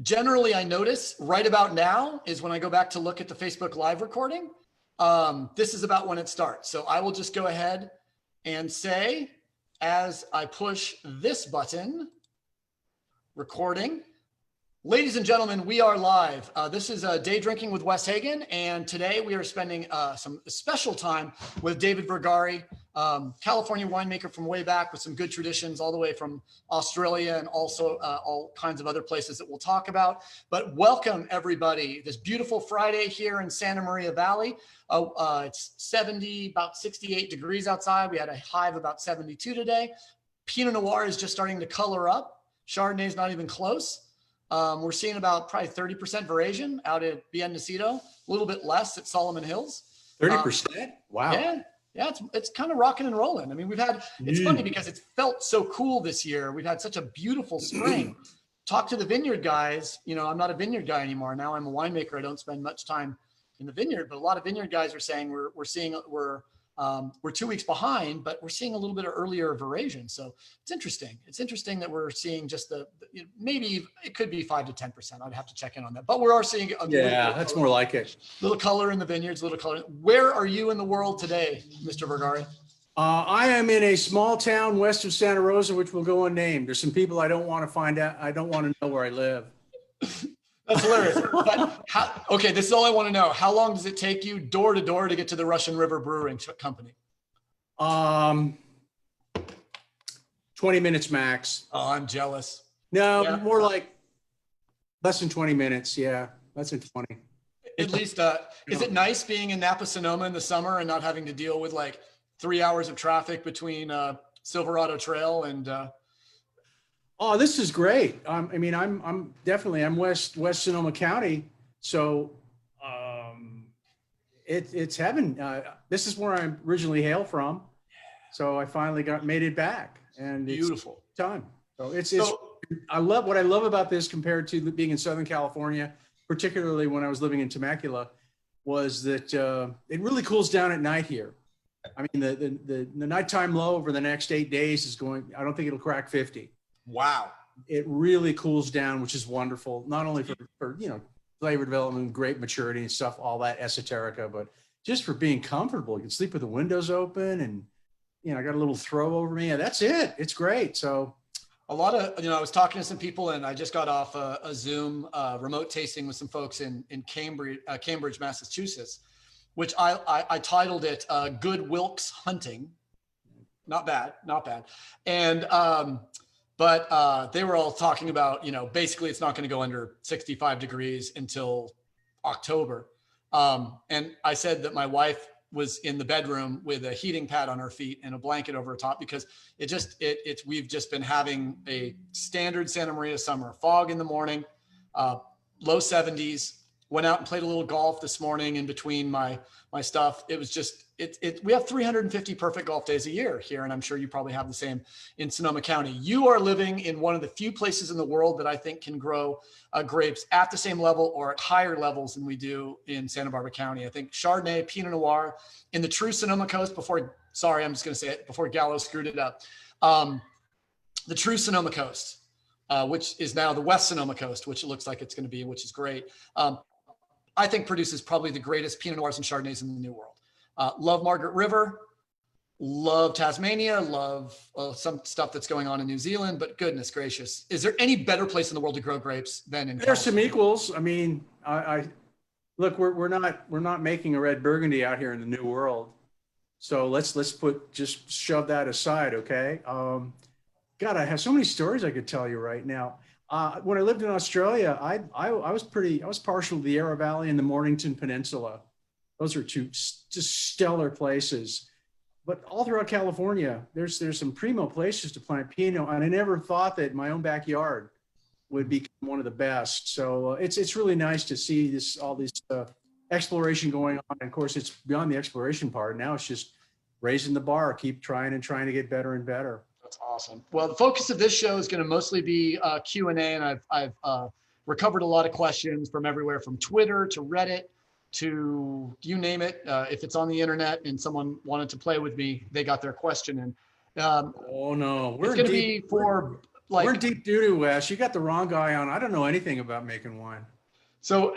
generally I notice right about now is when I go back to look at the Facebook Live recording. This is about when it starts. So I will just go ahead and say, as I push this button, recording. Ladies and gentlemen, we are live. This is Day Drinking with Wes Hagen, and today we are spending some special time with David Vergari, California winemaker from way back with some good traditions all the way from Australia and also all kinds of other places that we'll talk about. But welcome everybody, this beautiful Friday here in Santa Maria Valley. It's about 68 degrees outside. We had a high of about 72 today. Pinot Noir is just starting to color up. Chardonnay is not even close. We're seeing about probably 30% veraison out at Bien Nacido, a little bit less at Solomon Hills. 30%? Wow. Yeah, it's kind of rocking and rolling. I mean, it's funny because it's felt so cool this year. We've had such a beautiful spring. Talk to the vineyard guys. You know, I'm not a vineyard guy anymore. Now I'm a winemaker. I don't spend much time in the vineyard, but a lot of vineyard guys are saying we're 2 weeks behind, but we're seeing a little bit of earlier veraison. So it's interesting. It's interesting that we're seeing just maybe it could be 5 to 10%. I'd have to check in on that, but we are seeing that's more like it. Little color in the vineyards, little color. Where are you in the world today, Mr. Vergari? I am in a small town west of Santa Rosa, which will go unnamed. There's some people I don't want to find out. I don't want to know where I live. That's hilarious. But okay, this is all I want to know. How long does it take you door to door to get to the Russian River Brewing Company? 20 minutes max. Oh, I'm jealous. No, yeah. More like less than 20 minutes. Yeah, less than 20. At least, is it nice being in Napa Sonoma in the summer and not having to deal with like 3 hours of traffic between Silverado Trail and Oh, this is great. I'm West Sonoma County, so it's heaven. This is where I originally hail from, so I finally made it back, and beautiful time. So what I love about this compared to being in Southern California, particularly when I was living in Temecula, was that it really cools down at night here. I mean, the nighttime low over the next 8 days is going. I don't think it'll crack 50. Wow. It really cools down, which is wonderful, not only for flavor development, grape maturity and stuff, all that esoterica, but just for being comfortable. You can sleep with the windows open and, I got a little throw over me and that's it. It's great. So a lot of, I was talking to some people and I just got off a Zoom remote tasting with some folks in Cambridge, Massachusetts, which I titled it Good Wilkes Hunting. Not bad. And, but they were all talking about, basically it's not going to go under 65 degrees until October. And I said that my wife was in the bedroom with a heating pad on her feet and a blanket over her top because we've just been having a standard Santa Maria summer. Fog in the morning, low 70s. Went out and played a little golf this morning in between my stuff. It was just, we have 350 perfect golf days a year here. And I'm sure you probably have the same in Sonoma County. You are living in one of the few places in the world that I think can grow grapes at the same level or at higher levels than we do in Santa Barbara County. I think Chardonnay, Pinot Noir in the true Sonoma Coast before Gallo screwed it up. The true Sonoma Coast, which is now the West Sonoma Coast, which it looks like it's going to be, which is great. I think produces probably the greatest Pinot Noirs and Chardonnays in the New World. Love Margaret River, love Tasmania, love some stuff that's going on in New Zealand, but goodness gracious, is there any better place in the world to grow grapes than in California? There's some equals. I mean, look, we're not making a red Burgundy out here in the New World. So let's just shove that aside. Okay. God, I have so many stories I could tell you right now. When I lived in Australia, I was partial to the Yarra Valley and the Mornington Peninsula. Those are two just stellar places. But all throughout California, there's some primo places to plant Pinot, and I never thought that my own backyard would become one of the best. So it's really nice to see all this exploration going on. And of course, it's beyond the exploration part. Now it's just raising the bar, keep trying to get better and better. That's awesome. Well, the focus of this show is going to mostly be Q&A, and I've recovered a lot of questions from everywhere, from Twitter to Reddit to you name it. If it's on the internet and someone wanted to play with me, they got their question in. Oh no, it's going to be for We're in deep doo-doo, Wes. You got the wrong guy on. I don't know anything about making wine. So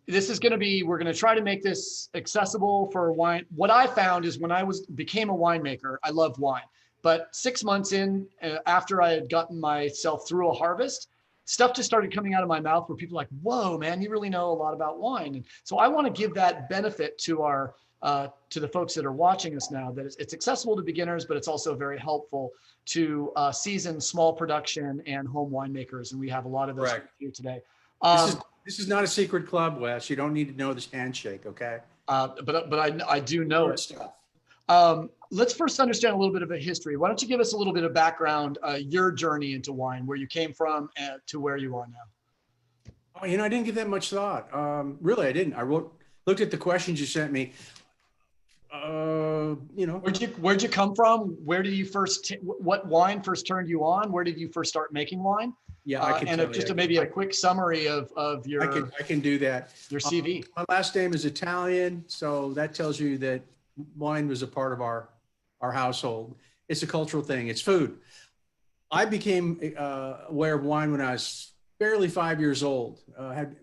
this is going to be, we're going to try to make this accessible for wine. What I found is when I became a winemaker, I love wine, but 6 months in, after I had gotten myself through a harvest, stuff just started coming out of my mouth where people are like, whoa, man, you really know a lot about wine. And so I want to give that benefit to to the folks that are watching us now, that it's accessible to beginners, but it's also very helpful to seasoned small production and home winemakers. And we have a lot of those here today. This is not a secret club, Wes. You don't need to know this handshake, okay? But I do know it. Stuff. Let's first understand a little bit of a history. Why don't you give us a little bit of background, your journey into wine, where you came from to where you are now? Oh, I didn't give that much thought. Really, I didn't. I looked at the questions you sent me. Where'd you come from? Where did you what wine first turned you on? Where did you first start making wine? Yeah, I can maybe a quick summary of your. I can do that. Your CV. My last name is Italian, so that tells you that wine was a part of our household. It's a cultural thing. It's food. I became aware of wine when I was barely 5 years old.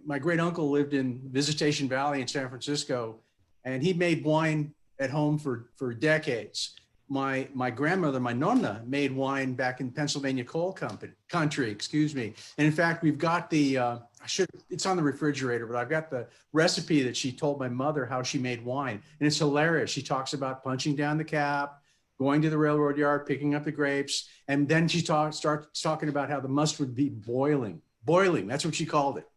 My great uncle lived in Visitation Valley in San Francisco, and he made wine at home for decades. My grandmother, my nonna, made wine back in Pennsylvania coal country, excuse me. And in fact, we've got it's on the refrigerator, but I've got the recipe that she told my mother how she made wine. And it's hilarious. She talks about punching down the cap, going to the railroad yard, picking up the grapes. And then she starts talking about how the must would be boiling. That's what she called it.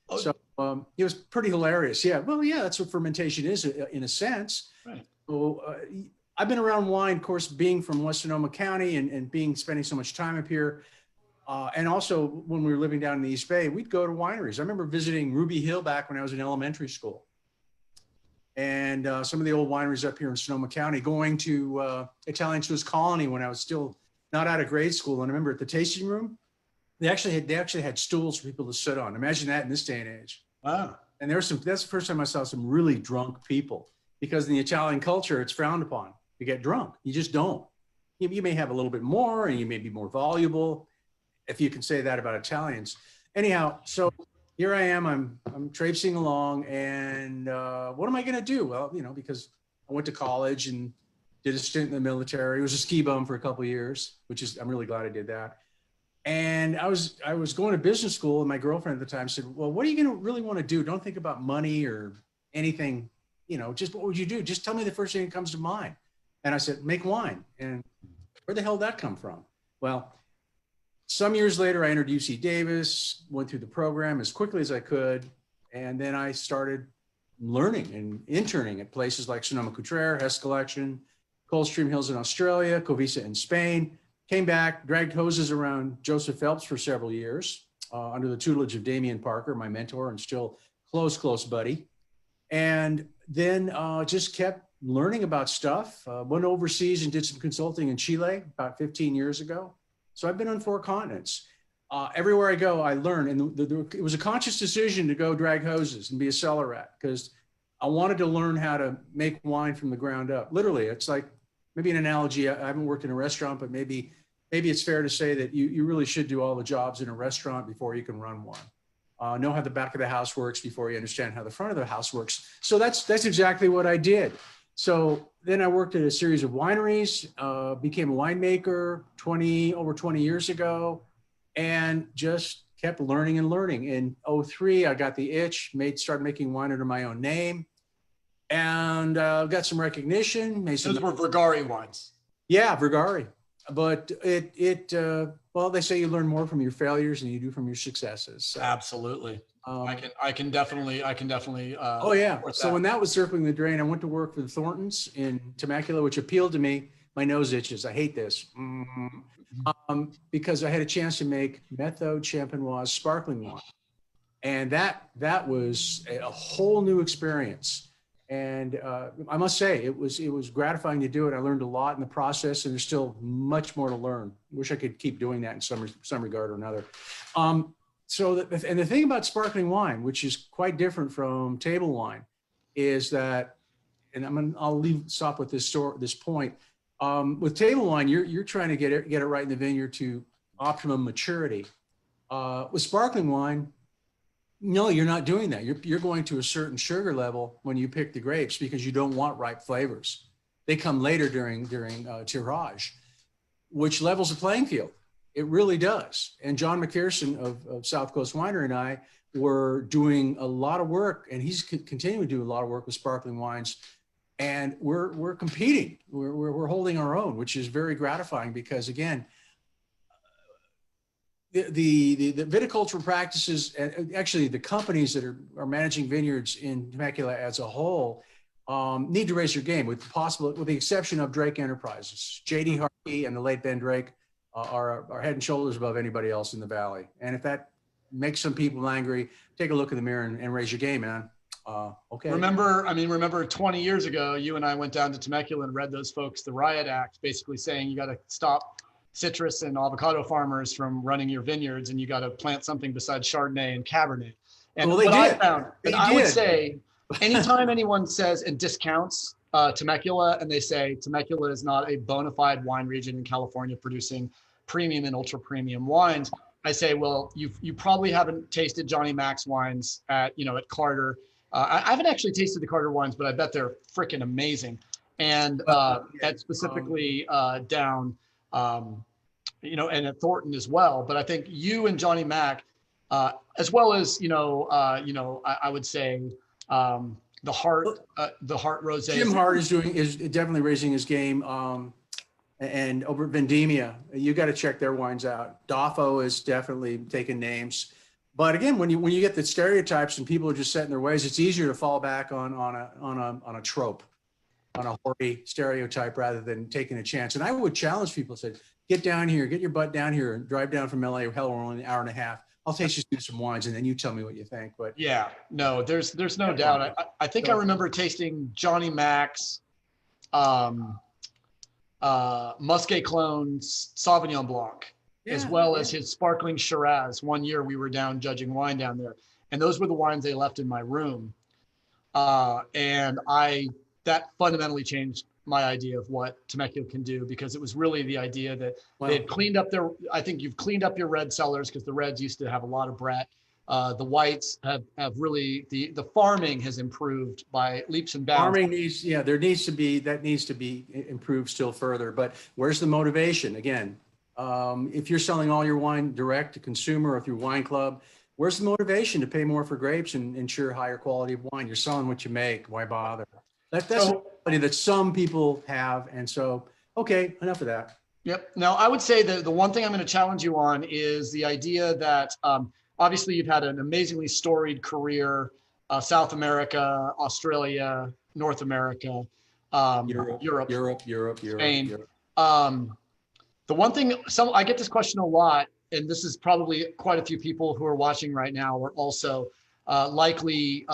Oh. So it was pretty hilarious. Yeah. Well, yeah, that's what fermentation is in a sense. Right. So, I've been around wine, of course, being from West Sonoma County and spending so much time up here. And also when we were living down in the East Bay, we'd go to wineries. I remember visiting Ruby Hill back when I was in elementary school. And some of the old wineries up here in Sonoma County, going to Italian Swiss Colony when I was still not out of grade school. And I remember at the tasting room, they actually had stools for people to sit on. Imagine that in this day and age. Wow. And that's the first time I saw some really drunk people, because in the Italian culture, it's frowned upon to get drunk. You just don't. You may have a little bit more and you may be more voluble, if you can say that about Italians. Anyhow, so here I am, I'm traipsing along, and what am I gonna do? Well, because I went to college and did a stint in the military. I was a ski bum for a couple of years, I'm really glad I did that. And I was going to business school, and my girlfriend at the time said, well, what are you gonna really wanna do? Don't think about money or anything, just what would you do? Just tell me the first thing that comes to mind. And I said, make wine. And where the hell did that come from? Well, some years later, I entered UC Davis, went through the program as quickly as I could. And then I started learning and interning at places like Sonoma-Cutrer, Hess Collection, Coldstream Hills in Australia, Covisa in Spain. Came back, dragged hoses around Joseph Phelps for several years under the tutelage of Damian Parker, my mentor and still close buddy. And then just kept learning about stuff. Went overseas and did some consulting in Chile about 15 years ago. So I've been on 4 continents. Everywhere I go, I learn. And it was a conscious decision to go drag hoses and be a cellar rat, because I wanted to learn how to make wine from the ground up. Literally, it's like maybe an analogy. I haven't worked in a restaurant, but maybe it's fair to say that you really should do all the jobs in a restaurant before you can run one. Know how the back of the house works before you understand how the front of the house works. So that's exactly what I did. So then I worked at a series of wineries, became a winemaker over 20 years ago, and just kept learning and learning. In 2003, I got the itch, started making wine under my own name, and got some recognition. Those were Vergari wines. Yeah, Vergari. But well, they say you learn more from your failures than you do from your successes. So, absolutely. I can definitely. Oh yeah. So when that was circling the drain, I went to work for the Thorntons in Temecula, which appealed to me. My nose itches. I hate this. Because I had a chance to make Methode Champenoise sparkling wine, and that was a whole new experience. And I must say, it was gratifying to do it. I learned a lot in the process, and there's still much more to learn. Wish I could keep doing that in some regard or another. And the thing about sparkling wine, which is quite different from table wine, is that, and I'll stop with this point. With table wine, you're trying to get it right in the vineyard to optimum maturity. With sparkling wine, no, you're not doing that. You're going to a certain sugar level when you pick the grapes because you don't want ripe flavors. They come later during tirage, which levels the playing field. It really does. And John McPherson of South Coast Winery and I were doing a lot of work, and he's continuing to do a lot of work with sparkling wines. And we're competing. We're holding our own, which is very gratifying because, again, the viticultural practices, and actually the companies that are managing vineyards in Temecula as a whole, need to raise their game, with the exception of Drake Enterprises. J.D. Harkey and the late Ben Drake are head and shoulders above anybody else in the valley. And if that makes some people angry, take a look in the mirror and raise your game, man. Okay. Remember 20 years ago, you and I went down to Temecula and read those folks the riot act, basically saying you got to stop citrus and avocado farmers from running your vineyards, and you got to plant something besides Chardonnay and Cabernet. And well, I would say, anytime anyone says and discounts Temecula, and they say Temecula is not a bona fide wine region in California producing premium and ultra premium wines, I say, well, you probably haven't tasted Johnny Mac's wines at Carter. I haven't actually tasted the Carter wines, but I bet they're freaking amazing. And at specifically down, and at Thornton as well. But I think you and Johnny Mac, as well as I would say the Heart Rosé. Jim Hart is definitely raising his game. And over at Vendimia, you got to check their wines out. Doffo is definitely taking names. But again, when you get the stereotypes and people are just set in their ways, it's easier to fall back on a trope, on a hoary stereotype, rather than taking a chance. And I would challenge people, say, get down here, get your butt down here, and drive down from LA. Hell, we're only an hour and a half. I'll taste you through some wines, and then you tell me what you think. But yeah, no, there's no doubt. I think I remember tasting Johnny Mac's Muscat Clone's Sauvignon Blanc, as well as his sparkling Shiraz. One year we were down judging wine down there, and those were the wines they left in my room. And that fundamentally changed my idea of what Temecula can do, because it was really the idea that they had cleaned up I think you've cleaned up your red cellars, because the reds used to have a lot of Brett. The whites have really, the farming has improved by leaps and bounds. Farming needs to be improved still further. But where's the motivation? Again, if you're selling all your wine direct to consumer or through wine club, where's the motivation to pay more for grapes and ensure higher quality of wine? You're selling what you make. Why bother? That's something that some people have. And so, okay, enough of that. Yep. Now, I would say that the one thing I'm going to challenge you on is the idea that obviously you've had an amazingly storied career, South America, Australia, North America, Europe, Spain. The one thing, I get this question a lot, and this is probably quite a few people who are watching right now are also likely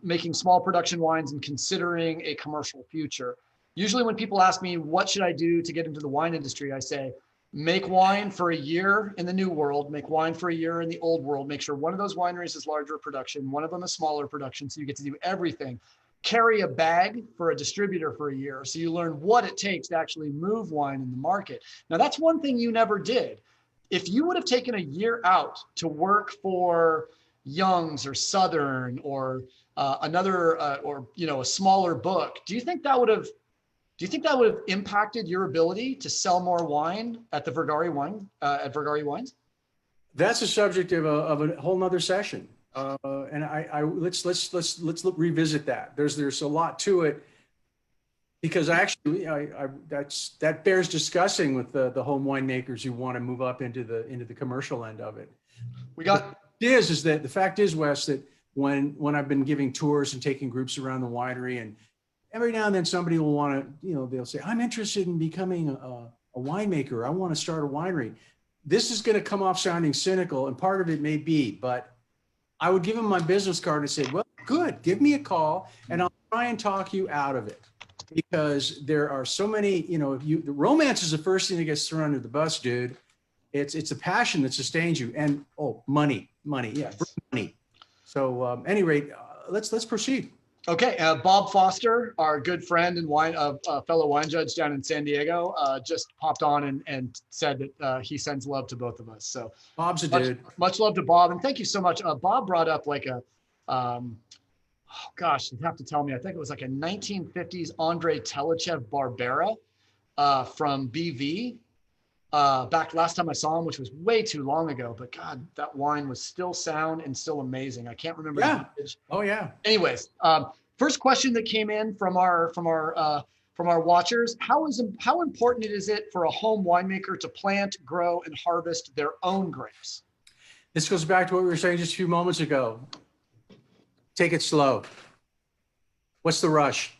making small production wines and considering a commercial future. Usually when people ask me, what should I do to get into the wine industry? I say, make wine for a year in the new world, make wine for a year in the old world, make sure one of those wineries is larger production, one of them is smaller production, so you get to do everything. Carry a bag for a distributor for a year, so you learn what it takes to actually move wine in the market. Now, that's one thing you never did. If you would have taken a year out to work for Young's or Southern or a smaller book, do you think that would have impacted your ability to sell more wine at the Vergari Wines? That's a subject of a whole nother session. And let's revisit that. There's a lot to it, because actually that bears discussing with the home winemakers who want to move up into the commercial end of it. The fact is, Wes, that when I've been giving tours and taking groups around the winery, and every now and then somebody will want to, they'll say, I'm interested in becoming a winemaker. I want to start a winery. This is going to come off sounding cynical, and part of it may be, but I would give them my business card and say, well, good, give me a call and I'll try and talk you out of it. Because there are so many, the romance is the first thing that gets thrown under the bus, dude. It's a passion that sustains you. And, money. Yeah, money. So any rate, let's proceed. Okay, Bob Foster, our good friend and fellow wine judge down in San Diego, just popped on and said that he sends love to both of us. So Bob's a much dude. much love to Bob, and thank you so much. Bob brought up like oh gosh, you have to tell me. I think it was like a 1950s Andrei Telechev Barbera from BV. Back last time I saw him, which was way too long ago, but God, that wine was still sound and still amazing. I can't remember. Yeah. The vintage. Oh yeah. Anyways, first question that came in from our watchers: how important is it for a home winemaker to plant, grow, and harvest their own grapes? This goes back to what we were saying just a few moments ago. Take it slow. What's the rush?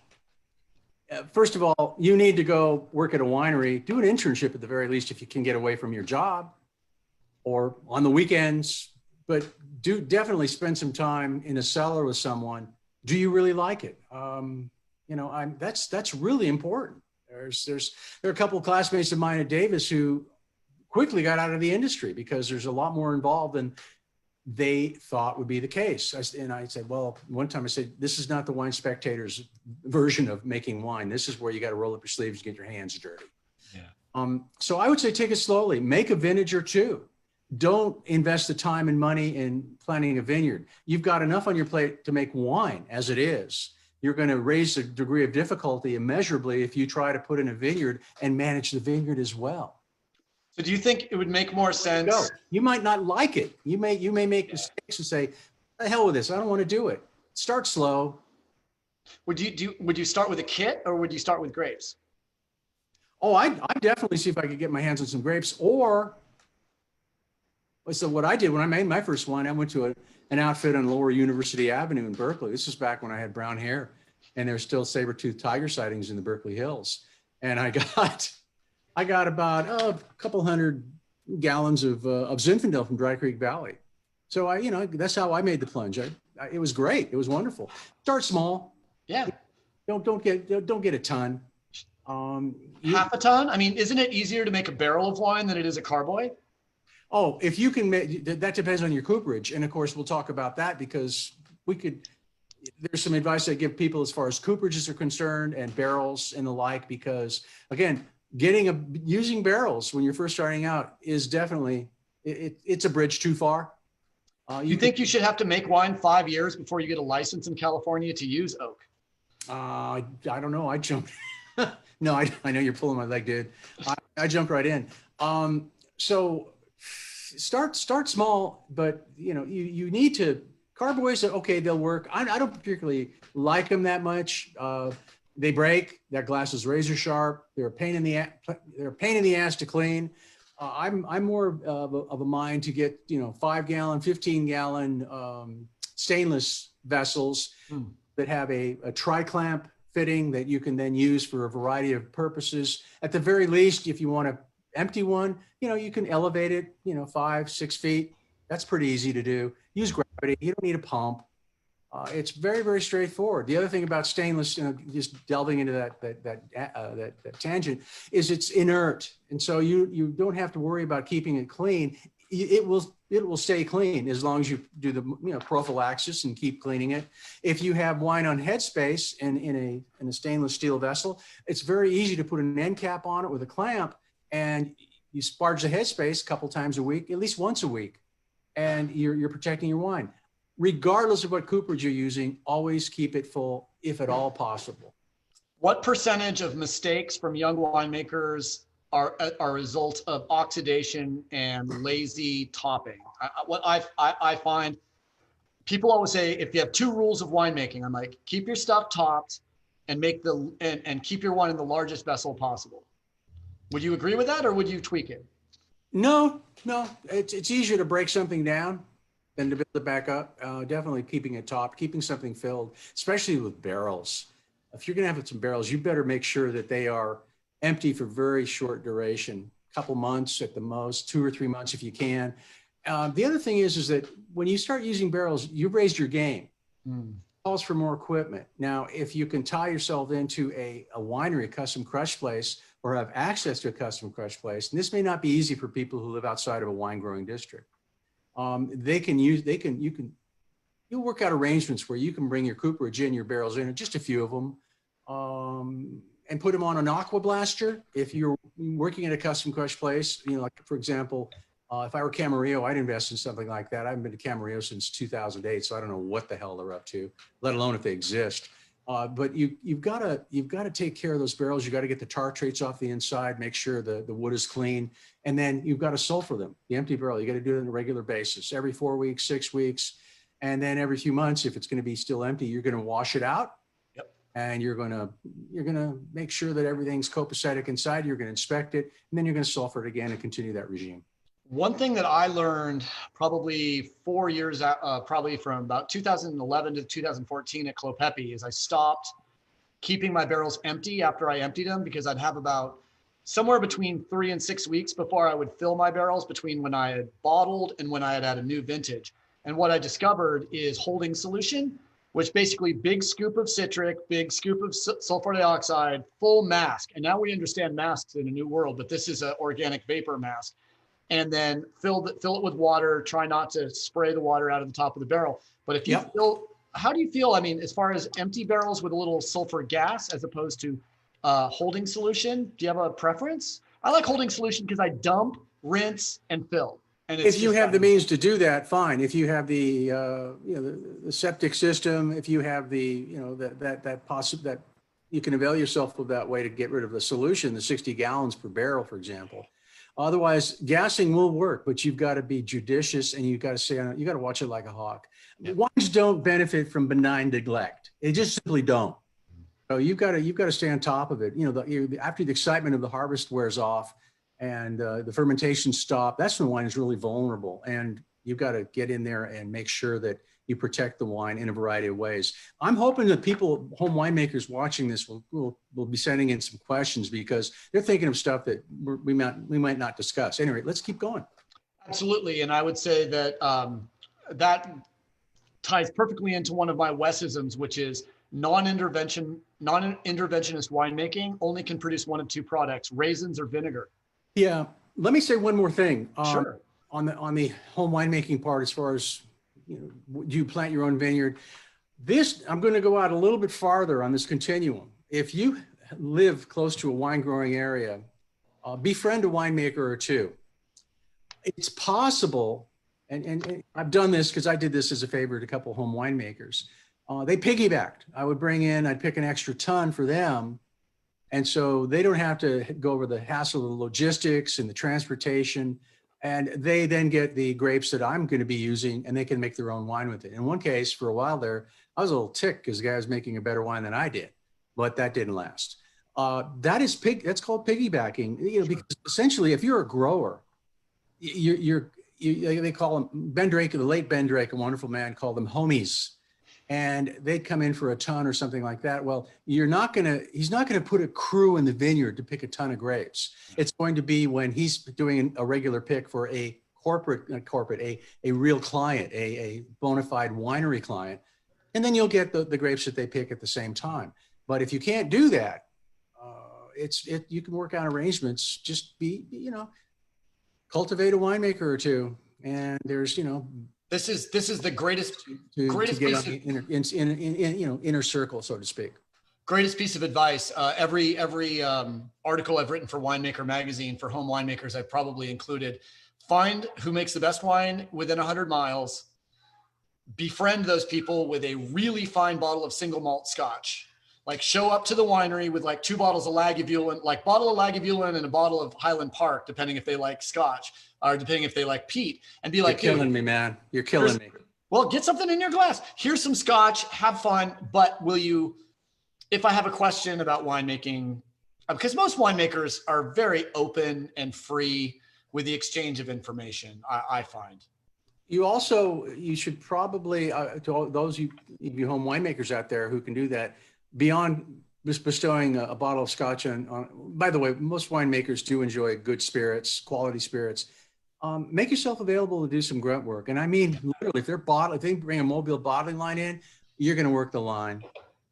First of all, you need to go work at a winery, do an internship at the very least if you can get away from your job or on the weekends, but do definitely spend some time in a cellar with someone. Do you really like it? That's really important. There are a couple of classmates of mine at Davis who quickly got out of the industry because there's a lot more involved than they thought would be the case. And I said, well, one time I said, this is not the Wine Spectator's version of making wine. This is where you got to roll up your sleeves and get your hands dirty. Yeah. So I would say take it slowly, make a vintage or two. Don't invest the time and money in planting a vineyard. You've got enough on your plate to make wine as it is. You're going to raise the degree of difficulty immeasurably if you try to put in a vineyard and manage the vineyard as well. So do you think it would make more sense? You might not like it. You may make mistakes and say, the hell with this. I don't want to do it. Start slow. Would you start with a kit or would you start with grapes? Oh, I definitely see if I could get my hands on some grapes. Or so what I did when I made my first wine, I went to an outfit on Lower University Avenue in Berkeley. This was back when I had brown hair and there were still saber-toothed tiger sightings in the Berkeley Hills. And I got about a couple hundred gallons of Zinfandel from Dry Creek Valley. So that's how I made the plunge. It was great. It was wonderful. Start small. Yeah. Don't get a ton. Half a ton? I mean, isn't it easier to make a barrel of wine than it is a carboy? Oh, if you can make, that depends on your cooperage. And of course, we'll talk about that because there's some advice I give people as far as cooperages are concerned and barrels and the like, because again, using barrels when you're first starting out is definitely, it's a bridge too far. You think you should have to make wine 5 years before you get a license in California to use oak? I don't know. I jumped. No, I know you're pulling my leg, dude. I jumped right in. So start small, but you need to, carboys, okay, they'll work. I don't particularly like them that much. They break. That glass is razor sharp. They're a pain in the ass to clean. I'm more of a mind to get 5-gallon, 15-gallon stainless vessels that have a tri-clamp fitting that you can then use for a variety of purposes. At the very least, if you want to empty one, you can elevate it 5-6 feet. That's pretty easy to do. Use gravity. You don't need a pump. It's very, very straightforward. The other thing about stainless, just delving into that tangent, is it's inert, and so you don't have to worry about keeping it clean. It will stay clean as long as you do the prophylaxis and keep cleaning it. If you have wine on headspace in a stainless steel vessel, it's very easy to put an end cap on it with a clamp, and you sparge the headspace a couple times a week, at least once a week, and you're protecting your wine. Regardless of what cooperage you're using, always keep it full if at all possible. What percentage of mistakes from young winemakers are a result of oxidation and lazy topping? What I find, people always say, if you have 2 rules of winemaking, I'm like, keep your stuff topped and and keep your wine in the largest vessel possible. Would you agree with that, or would you tweak it? No, it's easier to break something down than to build it back up. Definitely keeping it topped, keeping something filled, especially with barrels. If you're going to have some barrels, you better make sure that they are empty for very short duration, a couple months at the most, 2 or 3 months if you can. The other thing is that when you start using barrels, you've raised your game. It calls for more equipment. Now, if you can tie yourself into a winery, a custom crush place, or have access to a custom crush place, and this may not be easy for people who live outside of a wine growing district. You can you'll work out arrangements where you can bring your cooperage in, your barrels in, just a few of them, and put them on an aqua blaster. If you're working at a custom crush place, you know, like for example, if I were Camarillo, I'd invest in something like that. I haven't been to Camarillo since 2008, so I don't know what the hell they're up to, let alone if they exist. But you've got to take care of those barrels. You got to get the tartrates off the inside, make sure the wood is clean, and then you've got to sulfur them. The empty barrel, you got to do it on a regular basis, every 4 weeks, 6 weeks, and then every few months, if it's going to be still empty, you're going to wash it out. Yep. And you're going to make sure that everything's copacetic inside. You're going to inspect it, and then you're going to sulfur it again and continue that regime. One thing that I learned probably 4 years, probably from about 2011 to 2014 at Clopepi, is I stopped keeping my barrels empty after I emptied them, because I'd have about somewhere between 3 and 6 weeks before I would fill my barrels, between when I had bottled and when I had a new vintage. And what I discovered is holding solution, which basically big scoop of citric, big scoop of sulfur dioxide, full mask. And now we understand masks in a new world, but this is an organic vapor mask. And then fill it with water. Try not to spray the water out of the top of the barrel. But if you fill, how do you feel? I mean, as far as empty barrels with a little sulfur gas as opposed to holding solution, do you have a preference? I like holding solution because I dump, rinse, and fill. And if you have the means to do that, fine. If you have the the septic system, if you have the that you can avail yourself of that way to get rid of the solution, the 60 gallons per barrel, for example. Otherwise, gassing will work, but you've got to be judicious and you've got to stay on it. You got to watch it like a hawk. Yeah. Wines don't benefit from benign neglect. They just simply don't. So you've got to stay on top of it. You know, after the excitement of the harvest wears off and the fermentation stop, that's when wine is really vulnerable. And you've got to get in there and make sure that you protect the wine in a variety of ways. I'm hoping that people, home winemakers watching this will be sending in some questions, because they're thinking of stuff that we might not discuss. Anyway, let's keep going. Absolutely. And I would say that that ties perfectly into one of my Wesisms, which is non-interventionist winemaking only can produce one of two products, raisins or vinegar. Yeah. Let me say one more thing. Sure. On the home winemaking part, as far as, do you plant your own vineyard? I'm going to go out a little bit farther on this continuum. If you live close to a wine growing area, befriend a winemaker or two. It's possible, and I've done this because I did this as a favor to a couple of home winemakers. They piggybacked. I'd pick an extra ton for them. And so they don't have to go over the hassle of the logistics and the transportation. And they then get the grapes that I'm going to be using, and they can make their own wine with it. In one case, for a while there, I was a little ticked because the guy was making a better wine than I did, but that didn't last. That's called piggybacking. You know, because essentially, if you're a grower, they call them Ben Drake, the late Ben Drake, a wonderful man, called them homies. And they'd come in for a ton or something like that. Well, he's not going to put a crew in the vineyard to pick a ton of grapes. It's going to be when he's doing a regular pick for a a real client, a bona fide winery client. And then you'll get the grapes that they pick at the same time. But if you can't do that, you can work out arrangements. Just cultivate a winemaker or two. And there's, this is the greatest piece of inner circle, so to speak. Greatest piece of advice. Every article I've written for Winemaker Magazine for home winemakers, I've probably included: find who makes the best wine within 100 miles. Befriend those people with a really fine bottle of single malt Scotch. Like, show up to the winery with like 2 bottles of Lagavulin, like bottle of Lagavulin and a bottle of Highland Park, depending if they like Scotch or depending if they like peat, and be like, "You're killing me, man. You're killing me." Well, get something in your glass. Here's some Scotch, have fun. But will you, if I have a question about winemaking, because most winemakers are very open and free with the exchange of information, I find. You should probably, to all those of you home winemakers out there who can do that, beyond just bestowing a bottle of Scotch on, by the way, most winemakers do enjoy good spirits, quality spirits. Make yourself available to do some grunt work. And I mean, literally, if they bring a mobile bottling line in, you're going to work the line.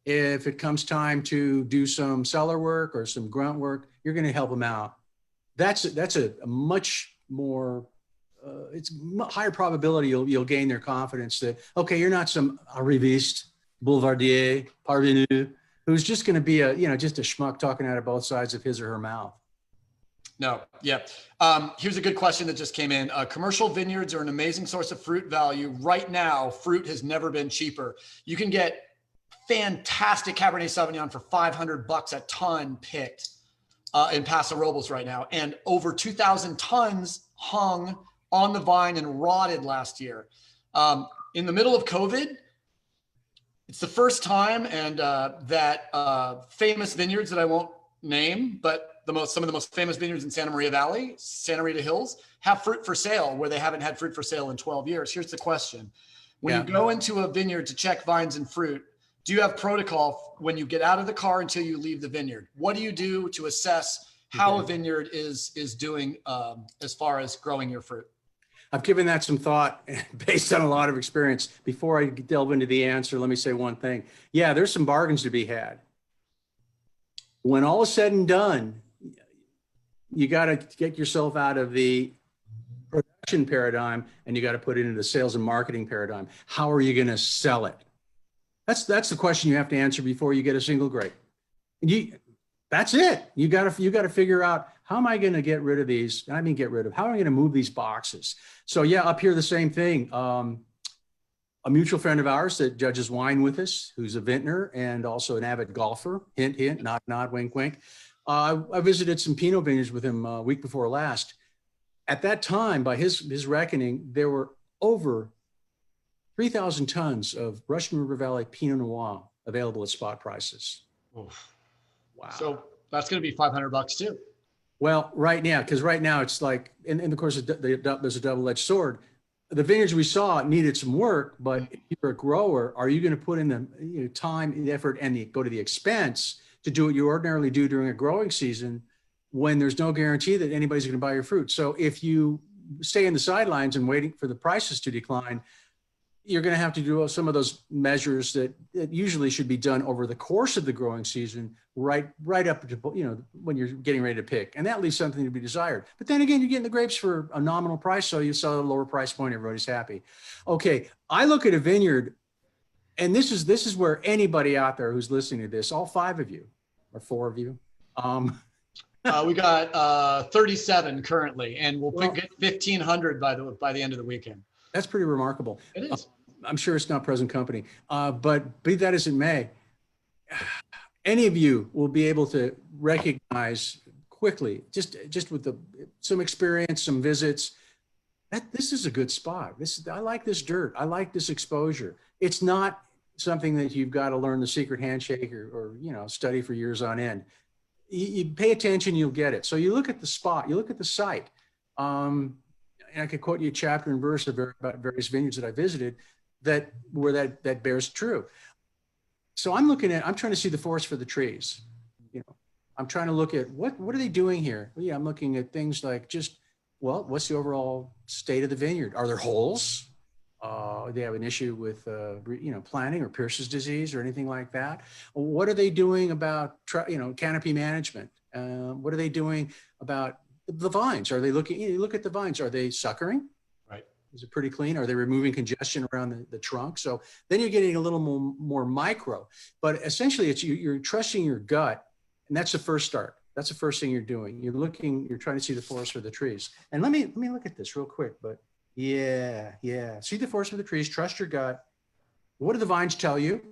If it comes time to do some cellar work or some grunt work, you're going to help them out. That's a much more higher probability you'll gain their confidence that, okay, you're not some arriviste, boulevardier, parvenu, who's just going to be just a schmuck talking out of both sides of his or her mouth. No, yeah. Here's a good question that just came in. Commercial vineyards are an amazing source of fruit value. Right now, fruit has never been cheaper. You can get fantastic Cabernet Sauvignon for $500 a ton picked in Paso Robles right now. And over 2,000 tons hung on the vine and rotted last year. In the middle of COVID, it's the first time and that famous vineyards that I won't name, but some of the most famous vineyards in Santa Maria Valley, Santa Rita Hills, have fruit for sale where they haven't had fruit for sale in 12 years. Here's the question. When you go into a vineyard to check vines and fruit, do you have protocol when you get out of the car until you leave the vineyard? What do you do to assess how a vineyard is doing as far as growing your fruit? I've given that some thought based on a lot of experience. Before I delve into the answer, let me say one thing. Yeah, there's some bargains to be had. When all is said and done, you got to get yourself out of the production paradigm and you got to put it into the sales and marketing paradigm. How are you going to sell it? That's the question you have to answer before you get a single grape. That's it. You got to figure out, how am I going to get rid of these? How am I going to move these boxes? So yeah, up here, the same thing. A mutual friend of ours that judges wine with us, who's a vintner and also an avid golfer, hint, hint, nod, nod, wink, wink. I visited some Pinot vineyards with him a week before last. At that time, by his reckoning, there were over 3,000 tons of Russian River Valley Pinot Noir available at spot prices. Oof. Wow. So that's going to be $500 too. Well, right now, because right now it's like, and of course, there's a double-edged sword. The vineyards we saw needed some work, but if you're a grower, are you going to put in the time, the effort, and go to the expense to do what you ordinarily do during a growing season when there's no guarantee that anybody's going to buy your fruit? So if you stay in the sidelines and waiting for the prices to decline, you're going to have to do some of those measures that usually should be done over the course of the growing season, right up to, when you're getting ready to pick. And that leaves something to be desired. But then again, you're getting the grapes for a nominal price, so you sell at a lower price point, everybody's happy. Okay, I look at a vineyard, and this is where anybody out there who's listening to this, all 5 of you, or 4 of you. We got 37 currently, and we'll get 1,500 by the end of the weekend. That's pretty remarkable. It is. I'm sure it's not present company, but be that as it may, any of you will be able to recognize quickly, just with some experience, some visits, that this is a good spot. I like this dirt. I like this exposure. It's not something that you've got to learn the secret handshake or study for years on end. You pay attention, you'll get it. So you look at the spot, you look at the site. And I could quote you a chapter and verse about various vineyards that I visited where that bears true. So I'm trying to see the forest for the trees. I'm trying to look at what are they doing here? Well, yeah, I'm looking at things like what's the overall state of the vineyard? Are there holes? They have an issue with planting or Pierce's disease or anything like that. What are they doing about canopy management? What are they doing about the vines? Are they you look at the vines, are they suckering? Right. Is it pretty clean? Are they removing congestion around the trunk? So then you're getting a little more micro, but essentially you're trusting your gut. And that's the first start. That's the first thing you're doing. You're trying to see the forest for the trees. And let me look at this real quick, but yeah. See the forest for the trees, trust your gut. What do the vines tell you?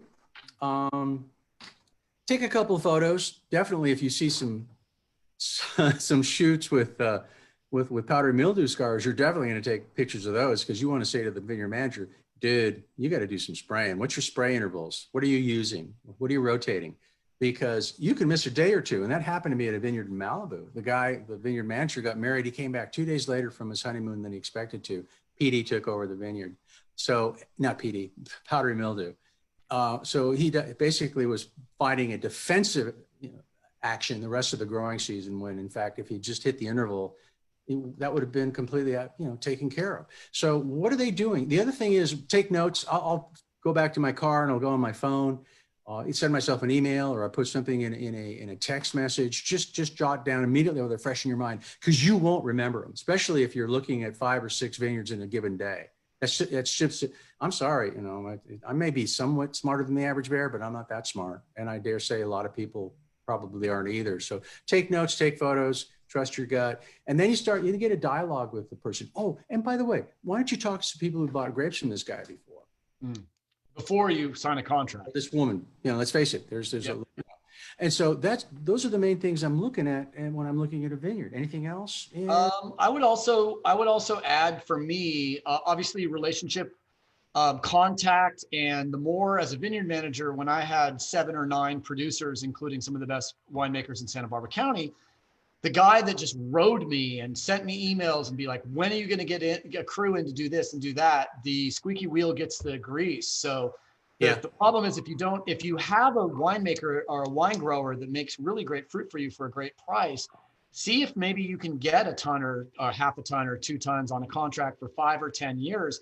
Take a couple of photos. Definitely if you see some shoots with powdery mildew scars, you're definitely going to take pictures of those because you want to say to the vineyard manager, dude, you got to do some spraying. What's your spray intervals? What are you using? What are you rotating? Because you can miss a day or two. And that happened to me at a vineyard in Malibu. The vineyard manager got married. He came back 2 days later from his honeymoon than he expected to. PD took over the vineyard. So not PD, powdery mildew. So he basically was fighting a defensive action the rest of the growing season when in fact, if he just hit the interval, that would have been completely, taken care of. So what are they doing? The other thing is take notes. I'll go back to my car and I'll go on my phone. send myself an email, or I put something in a text message. Just jot down immediately, or they're fresh in your mind, because you won't remember them, especially if you're looking at 5 or 6 vineyards in a given day. That's just, I'm sorry, you know, I may be somewhat smarter than the average bear, but I'm not that smart, and I dare say a lot of people probably aren't either. So take notes, take photos, trust your gut, and then you get a dialogue with the person. Oh, and by the way, why don't you talk to some people who bought grapes from this guy before? Before you sign a contract. This woman, you know, let's face it, there's Yep. and so those are the main things I'm looking at, and when I'm looking at a vineyard. Anything else? I would also add, for me, obviously relationship, contact, and the more, as a vineyard manager, when I had 7 or 9 producers, including some of the best winemakers in Santa Barbara County, the guy that just rode me and sent me emails and be like, when are you going to get a crew in to do this and do that? The squeaky wheel gets the grease. So the problem is, if you have a winemaker or a wine grower that makes really great fruit for you for a great price, see if maybe you can get a ton or half a ton or 2 tons on a contract for 5 or 10 years,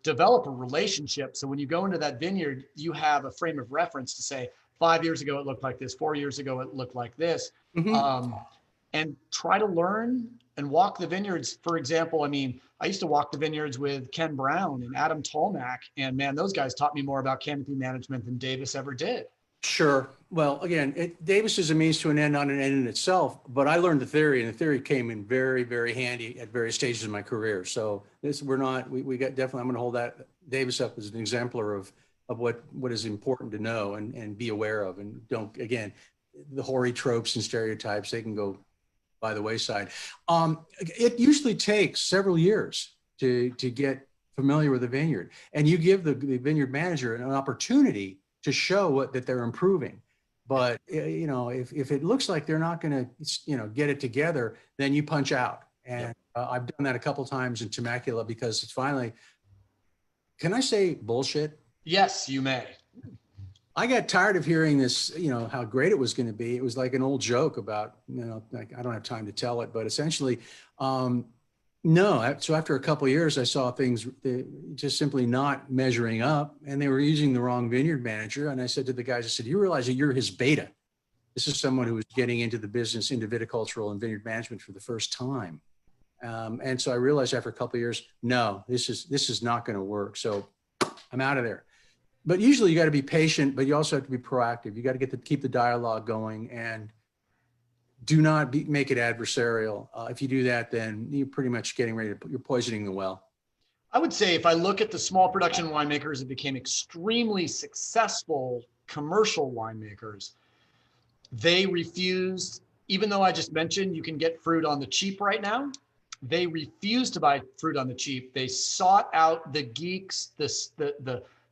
develop a relationship. So when you go into that vineyard, you have a frame of reference to say, 5 years ago, it looked like this. 4 years ago, it looked like this. Mm-hmm. And try to learn and walk the vineyards. For example, I mean, I used to walk the vineyards with Ken Brown and Adam Tolmack, and man, those guys taught me more about canopy management than Davis ever did. Sure. Well, again, Davis is a means to an end, not an end in itself. But I learned the theory, and the theory came in very, very handy at various stages of my career. So we got definitely. I'm going to hold that Davis up as an exemplar of what is important to know and be aware of, and don't, again, the hoary tropes and stereotypes, they can go by the wayside. It usually takes several years to get familiar with a vineyard, and you give the vineyard manager an opportunity to show that they're improving. But you know, if it looks like they're not going to, get it together, then you punch out. And I've done that a couple of times in Temecula, because it's finally, can I say bullshit? Yes, you may. I got tired of hearing this, how great it was going to be. It was like an old joke about, like, I don't have time to tell it, but essentially, no. So after a couple of years, I saw things just simply not measuring up, and they were using the wrong vineyard manager. And I said to the guys, I said, you realize that you're his beta. This is someone who was getting into the business, into viticultural and vineyard management for the first time. And so I realized after a couple of years, no, this is not going to work. So I'm out of there. But usually you got to be patient, but you also have to be proactive. You got to keep the dialogue going, and do not make it adversarial. If you do that, then you're pretty much you're poisoning the well. I would say, if I look at the small production winemakers that became extremely successful commercial winemakers, they refused, even though I just mentioned you can get fruit on the cheap right now, they refused to buy fruit on the cheap. They sought out the geeks,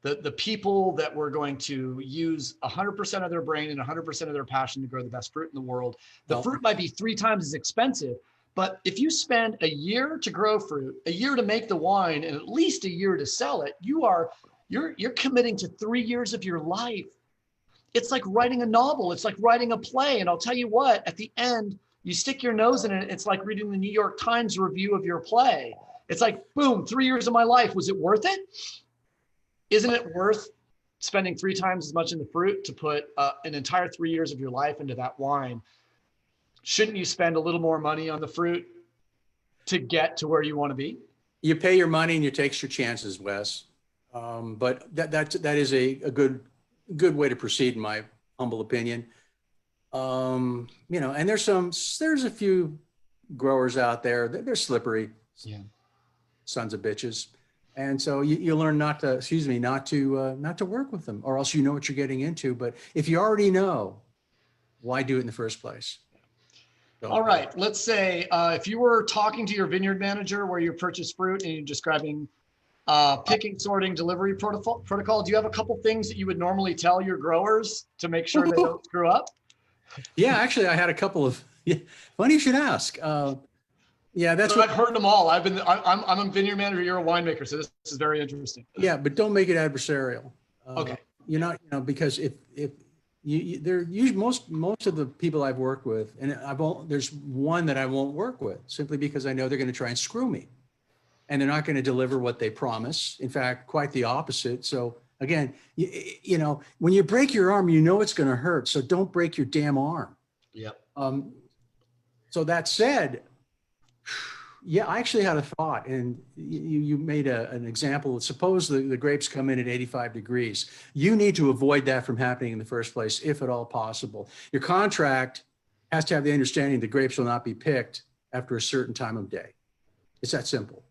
the people that were going to use 100% of their brain and 100% of their passion to grow the best fruit in the world. The fruit might be 3 times as expensive, but if you spend a year to grow fruit, a year to make the wine, and at least a year to sell it, you're committing to 3 years of your life. It's like writing a novel. It's like writing a play. And I'll tell you what, at the end, you stick your nose in it. It's like reading the New York Times review of your play. It's like, boom, 3 years of my life. Was it worth it? Isn't it worth spending 3 times as much in the fruit to put an entire 3 years of your life into that wine? Shouldn't you spend a little more money on the fruit to get to where you want to be? You pay your money and you take your chances, Wes. But that is a good way to proceed, in my humble opinion. And there's a few growers out there that they're slippery, sons of bitches. And so you learn not to work with them, or else you know what you're getting into. But if you already know, why do it in the first place? So, all right. Let's say if you were talking to your vineyard manager where you purchase fruit and you're describing picking, sorting, delivery protocol, do you have a couple things that you would normally tell your growers to make sure they don't screw up? Yeah, actually, I had a couple of. Funny you should ask. Yeah, that's what I've heard them all. I'm a vineyard manager. You're a winemaker, so this is very interesting. Yeah, but don't make it adversarial. Okay. You're not, because if they're usually most of the people I've worked with, and there's one that I won't work with simply because I know they're going to try and screw me, and they're not going to deliver what they promise. In fact, quite the opposite. So Again, when you break your arm, you know it's going to hurt. So don't break your damn arm. Yep. So that said, yeah, I actually had a thought, and you made an example. Suppose the grapes come in at 85 degrees. You need to avoid that from happening in the first place, if at all possible. Your contract has to have the understanding the grapes will not be picked after a certain time of day. It's that simple.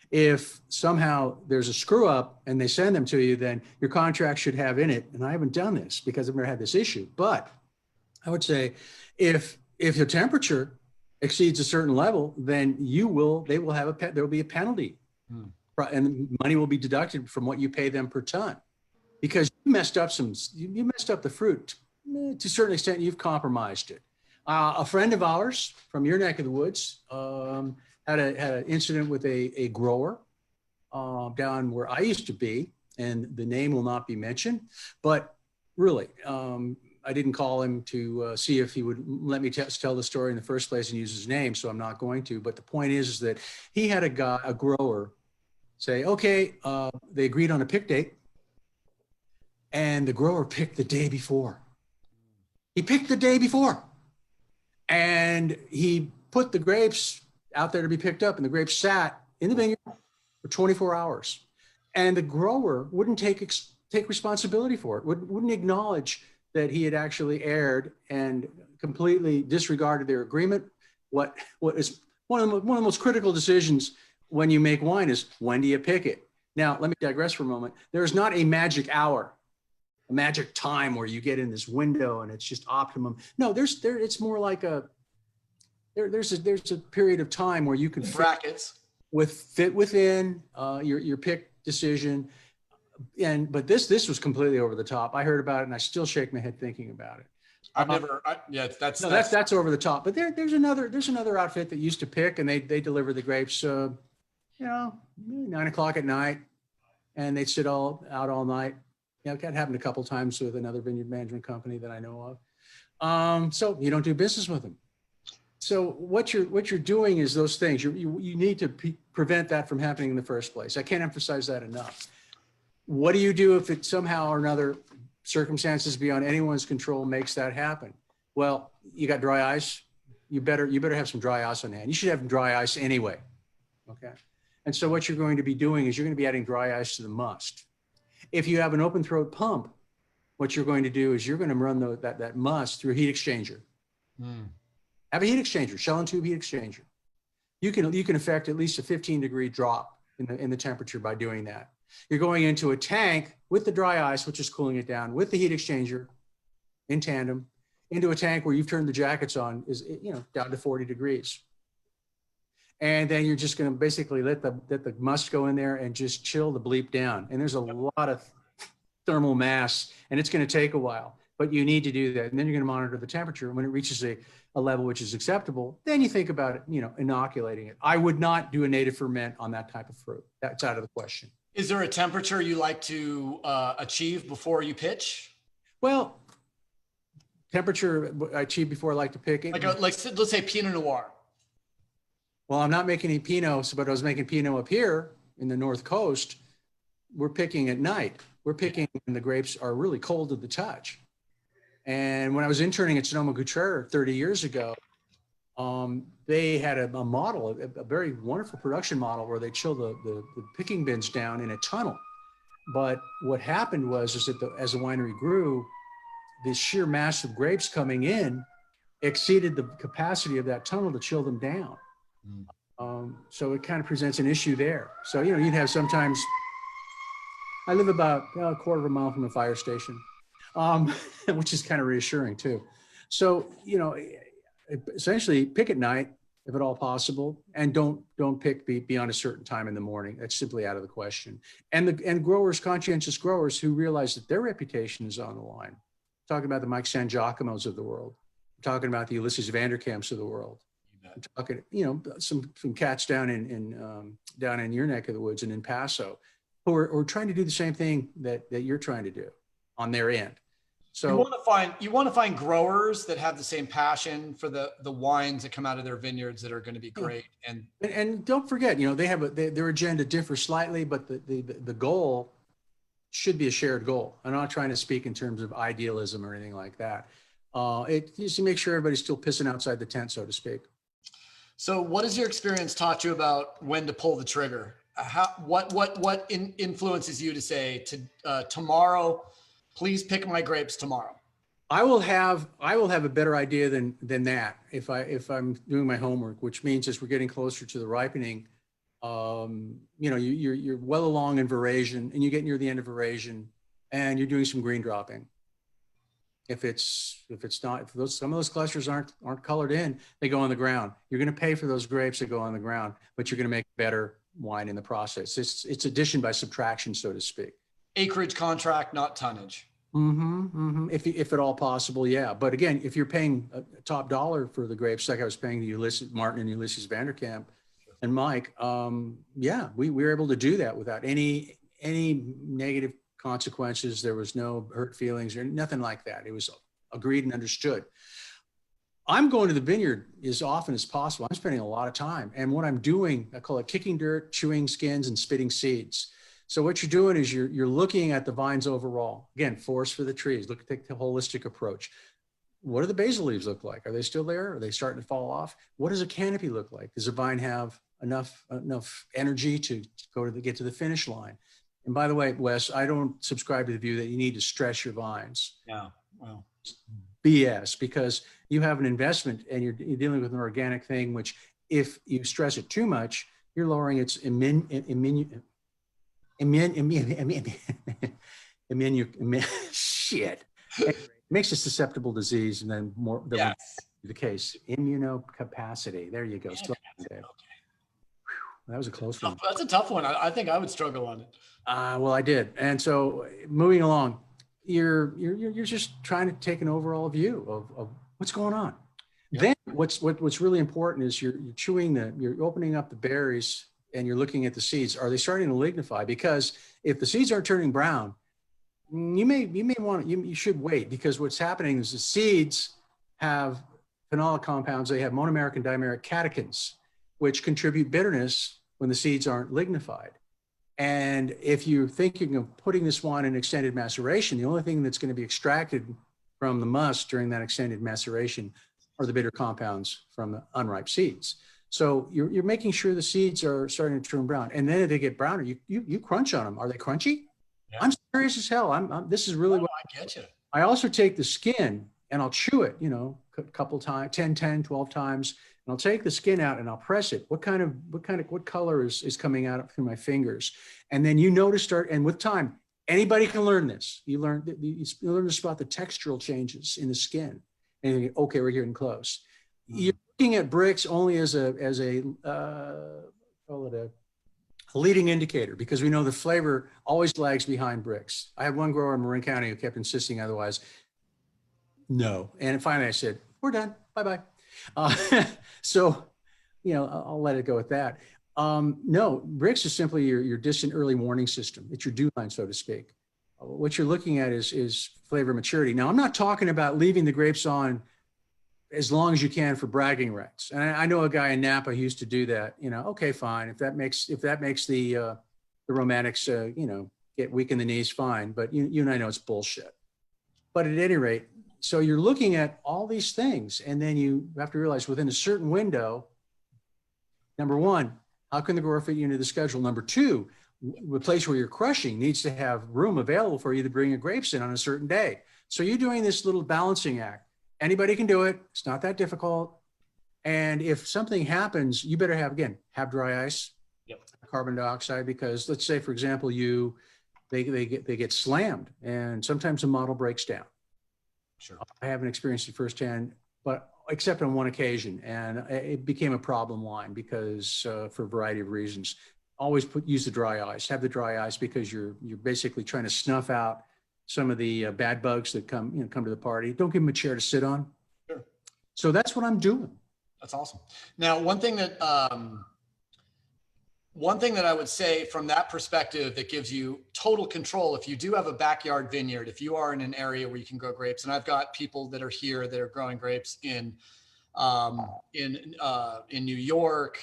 If somehow there's a screw up and they send them to you, then your contract should have in it, and I haven't done this because I've never had this issue, but I would say if your temperature exceeds a certain level, then there will be a penalty, and money will be deducted from what you pay them per ton, because you messed up the fruit. To a certain extent, you've compromised it. A friend of ours from your neck of the woods had an incident with a grower down where I used to be, and the name will not be mentioned, but really, I didn't call him to see if he would let me tell the story in the first place and use his name, so I'm not going to. But the point is that he had a grower say, okay, they agreed on a pick date, and the grower picked the day before. He picked the day before, and he put the grapes out there to be picked up, and the grapes sat in the vineyard for 24 hours. And the grower wouldn't take responsibility for it, wouldn't acknowledge that he had actually erred and completely disregarded their agreement. What is one of the most critical decisions when you make wine is, when do you pick it? Now, let me digress for a moment. There is not a magic hour, a magic time where you get in this window and it's just optimum. No, it's more like there's a period of time where you can brackets fit within your pick decision. But this was completely over the top. I heard about it and I still shake my head thinking about it. That's over the top. But there's another outfit that used to pick, and they deliver the grapes 9 o'clock at night, and they'd sit out all night. That happened a couple of times with another vineyard management company that I know of. So you don't do business with them. So what you're doing is those things. You need to prevent that from happening in the first place. I can't emphasize that enough. What do you do if it somehow or another, circumstances beyond anyone's control, makes that happen? Well, you got dry ice. You better have some dry ice on hand. You should have dry ice anyway. Okay. And so what you're going to be doing is you're going to be adding dry ice to the must. If you have an open throat pump, what you're going to do is you're going to run that must through a heat exchanger. Have a heat exchanger, shell and tube heat exchanger. You can affect at least a 15-degree drop in the temperature by doing that. You're going into a tank with the dry ice, which is cooling it down, with the heat exchanger in tandem, into a tank where you've turned the jackets on, is down to 40 degrees. And then you're just going to basically let the must go in there and just chill the bleep down. And there's a lot of thermal mass, and it's going to take a while, but you need to do that. And then you're going to monitor the temperature. When it reaches a level which is acceptable, then you think about it, inoculating it. I would not do a native ferment on that type of fruit. That's out of the question. Is there a temperature you like to achieve before you pitch? Well, temperature I achieve before I like to pick it. Let's say Pinot Noir. Well, I'm not making any Pinots, but I was making Pinot up here in the North Coast. We're picking at night. We're picking when the grapes are really cold to the touch. And when I was interning at Sonoma-Cutrer 30 years ago, they had a model, a very wonderful production model where they chill the picking bins down in a tunnel. But what happened was that as the winery grew, the sheer mass of grapes coming in exceeded the capacity of that tunnel to chill them down. So it kind of presents an issue there. So, you'd have sometimes, I live about a quarter of a mile from a fire station, which is kind of reassuring too. So, essentially pick at night if at all possible, and don't pick beyond a certain time in the morning. That's simply out of the question. And growers, conscientious growers who realize that their reputation is on the line. I'm talking about the Mike Sangiacomos of the world. I'm talking about the Ulysses Vanderkamps of the world. I'm talking, some cats down in your neck of the woods and in Paso who are trying to do the same thing that you're trying to do on their end. So you want to find growers that have the same passion for the wines that come out of their vineyards that are going to be great. And don't forget, they have their agenda differs slightly, but the goal should be a shared goal. I'm not trying to speak in terms of idealism or anything like that. It just to make sure everybody's still pissing outside the tent, so to speak. So what has your experience taught you about when to pull the trigger? What influences you to say to tomorrow, please pick my grapes tomorrow? I will have a better idea than that if I'm doing my homework, which means as we're getting closer to the ripening, you're well along in veraison and you get near the end of veraison and you're doing some green dropping. If some of those clusters aren't colored in, they go on the ground. You're going to pay for those grapes that go on the ground, but you're going to make better wine in the process. It's addition by subtraction, so to speak. Acreage contract, not tonnage. If at all possible, yeah. But again, if you're paying a top dollar for the grapes, like I was paying to Martin and Ulysses Vanderkamp and Mike, yeah, we were able to do that without any negative consequences. There was no hurt feelings or nothing like that. It was agreed and understood. I'm going to the vineyard as often as possible. I'm spending a lot of time. And what I'm doing, I call it kicking dirt, chewing skins, and spitting seeds. So what you're doing is you're looking at the vines overall. Again, forest for the trees. Take the holistic approach. What do the basal leaves look like? Are they still there? Are they starting to fall off? What does a canopy look like? Does a vine have enough energy to get to the finish line? And by the way, Wes, I don't subscribe to the view that you need to stress your vines. Yeah, well, BS, because you have an investment and you're dealing with an organic thing, which if you stress it too much, you're lowering its shit. It makes it susceptible to disease, and then more yes. The case. Immunocapacity. There you go. Okay. That was a close one. That's a tough one. I think I would struggle on it. Well, I did. And so moving along, you're just trying to take an overall view of what's going on. Yep. Then what's really important is you're opening up the berries and you're looking at the seeds. Are they starting to lignify? Because if the seeds aren't turning brown, you should wait, because what's happening is the seeds have phenolic compounds. They have monomeric and dimeric catechins, which contribute bitterness when the seeds aren't lignified. And if you're thinking of putting this wine in extended maceration, the only thing that's going to be extracted from the must during that extended maceration are the bitter compounds from the unripe seeds. So you're making sure the seeds are starting to turn brown. And then if they get browner, you crunch on them. Are they crunchy? Yeah. I'm serious as hell. This is really what I get you. I also take the skin and I'll chew it, a couple times, 10, 12 times. And I'll take the skin out and I'll press it. What color is coming out through my fingers? And then and with time, anybody can learn this. You learn this about the textural changes in the skin. And you think, okay, we're getting close. You're looking at bricks only as a leading indicator, because we know the flavor always lags behind bricks. I had one grower in Marin County who kept insisting otherwise. No. And finally I said, we're done. Bye-bye. So, I'll let it go with that. No, bricks is simply your distant early warning system. It's your dew line, so to speak. What you're looking at is flavor maturity. Now, I'm not talking about leaving the grapes on as long as you can for bragging rights. And I know a guy in Napa who used to do that. Okay, fine. If that makes the romantics, get weak in the knees, fine. But you and I know it's bullshit. But at any rate, so you're looking at all these things, and then you have to realize within a certain window, number one, how can the grower fit you into the schedule? Number two, the place where you're crushing needs to have room available for you to bring your grapes in on a certain day. So you're doing this little balancing act. Anybody can do it. It's not that difficult. And if something happens, you better have dry ice, yep, carbon dioxide, because let's say, for example, they get slammed and sometimes the model breaks down. Sure. I haven't experienced it firsthand, but except on one occasion, and it became a problem wine because for a variety of reasons. Always use the dry ice. Have the dry ice because you're basically trying to snuff out some of the bad bugs that come to the party. Don't give them a chair to sit on. Sure. So that's what I'm doing. That's awesome. Now, one thing that I would say from that perspective that gives you total control, if you do have a backyard vineyard, if you are in an area where you can grow grapes, and I've got people that are here that are growing grapes in in New York,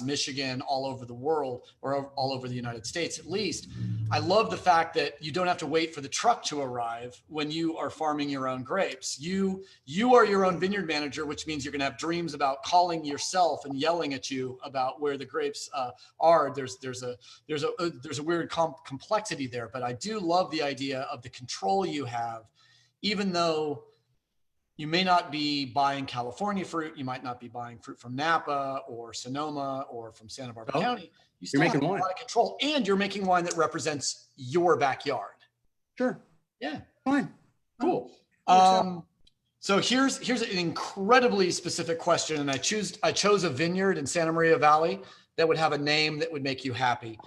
Michigan, all over the world, or all over the United States at least. I love the fact that you don't have to wait for the truck to arrive when you are farming your own grapes. You are your own vineyard manager, which means you're going to have dreams about calling yourself and yelling at you about where the grapes are. There's a weird complexity there, but I do love the idea of the control you have, even though you may not be buying California fruit. You might not be buying fruit from Napa or Sonoma or from Santa Barbara County. You still have a lot of control, and you're making wine that represents your backyard. Sure. Yeah. Fine. Cool. So here's an incredibly specific question, and I chose a vineyard in Santa Maria Valley that would have a name that would make you happy.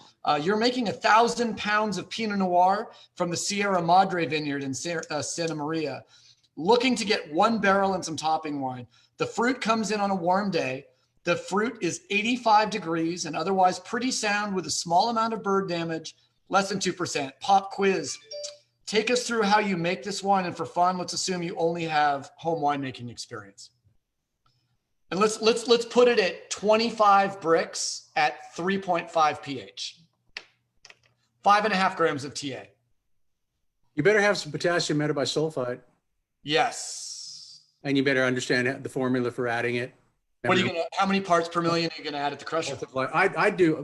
You're making 1,000 pounds of Pinot Noir from the Sierra Madre vineyard in Santa Maria, looking to get 1 barrel and some topping wine. The fruit comes in on a warm day. The fruit is 85 degrees and otherwise pretty sound with a small amount of bird damage, less than 2%. Pop quiz. Take us through how you make this wine, and for fun, let's assume you only have home winemaking experience. And let's put it at 25 bricks at 3.5 pH. 5.5 grams of TA. You better have some potassium metabisulfite. Yes. And you better understand the formula for adding it. What are you how many parts per million are you gonna add at the crusher? I do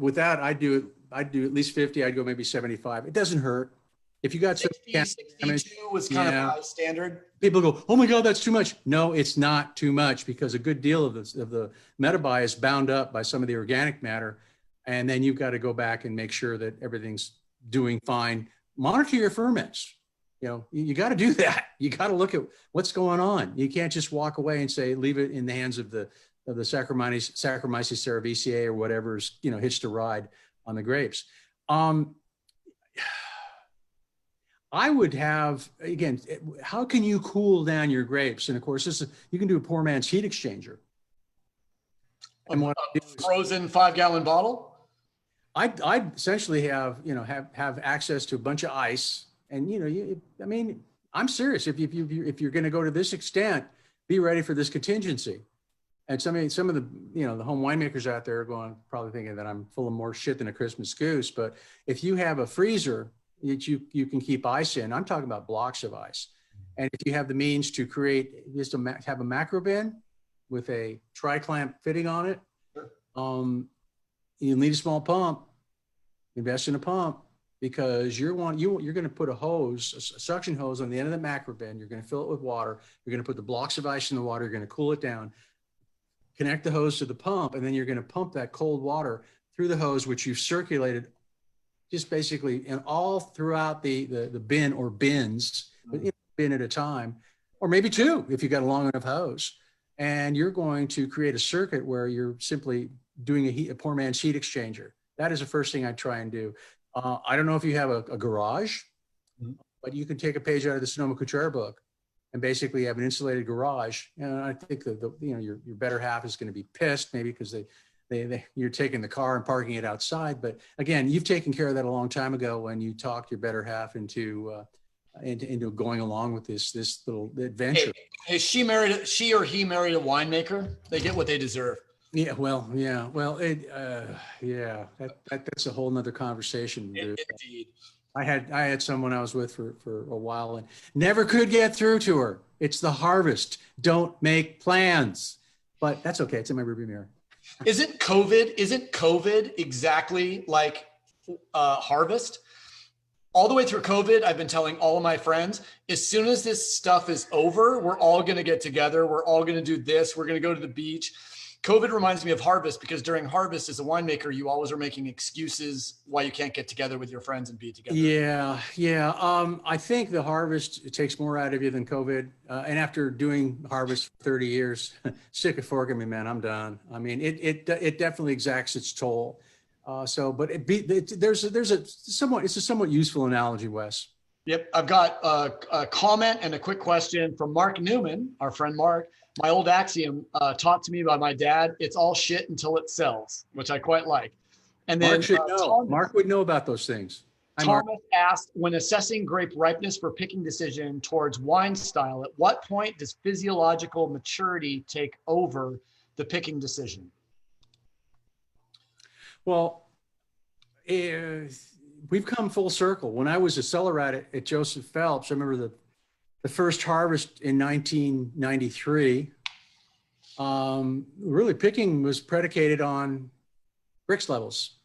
at least 50. I'd go maybe 75. It doesn't hurt. If you got 62 was kind of high standard. People go, oh my God, that's too much. No, it's not too much, because a good deal of the metabi is bound up by some of the organic matter. And then you've got to go back and make sure that everything's doing fine. Monitor your ferments. You got to do that. You got to look at what's going on. You can't just walk away and say, leave it in the hands of the Saccharomyces cerevisiae or whatever's, hitched a ride on the grapes. I would have, again, how can you cool down your grapes? And of course, you can do a poor man's heat exchanger. And a frozen 5-gallon bottle? I'd essentially have access to a bunch of ice. And, I'm serious. If you're going to go to this extent, be ready for this contingency. And some of the, the home winemakers out there are probably thinking that I'm full of more shit than a Christmas goose. But if you have a freezer that you can keep ice in, I'm talking about blocks of ice. And if you have the means to have a macro bin with a tri-clamp fitting on it, you need a small pump. Invest in a pump, because you're going to put a suction hose on the end of the macro bin. You're going to fill it with water. You're going to put the blocks of ice in the water. You're going to cool it down, connect the hose to the pump, and then you're going to pump that cold water through the hose, which you've circulated just basically and all throughout the bin or bins, bin at a time, or maybe 2 if you've got a long enough hose. And you're going to create a circuit where you're simply doing a poor man's heat exchanger. That is the first thing I try and do. I don't know if you have a garage, but you can take a page out of the Sonoma-Cutrer book and basically have an insulated garage. And I think that your better half is going to be pissed, maybe because you're taking the car and parking it outside. But again, you've taken care of that a long time ago when you talked your better half into going along with this little adventure. Hey, she or he married a winemaker. They get what they deserve. Yeah, well, that's a whole nother conversation. Indeed. I had someone I was with for a while and never could get through to her. It's the harvest. Don't make plans. But that's okay. It's in my rearview mirror. Isn't COVID exactly like harvest? All the way through COVID, I've been telling all of my friends, as soon as this stuff is over, we're all going to get together. We're all going to do this. We're going to go to the beach. COVID reminds me of harvest, because during harvest as a winemaker, you always are making excuses why you can't get together with your friends and be together. Yeah. I think the harvest, it takes more out of you than COVID. And after doing harvest for 30 years, stick a fork in me, man, I'm done. I mean, it definitely exacts its toll. But it's a somewhat useful analogy, Wes. Yep. I've got a comment and a quick question from Mark Newman, our friend Mark. My old axiom taught to me by my dad: it's all shit until it sells, which I quite like. And then Mark would know about those things. Hi, Mark. Thomas asked, when assessing grape ripeness for picking decision towards wine style, at what point does physiological maturity take over the picking decision? Well, we've come full circle. When I was a cellar rat at Joseph Phelps, I remember the first harvest in 1993. Really, picking was predicated on Brix levels.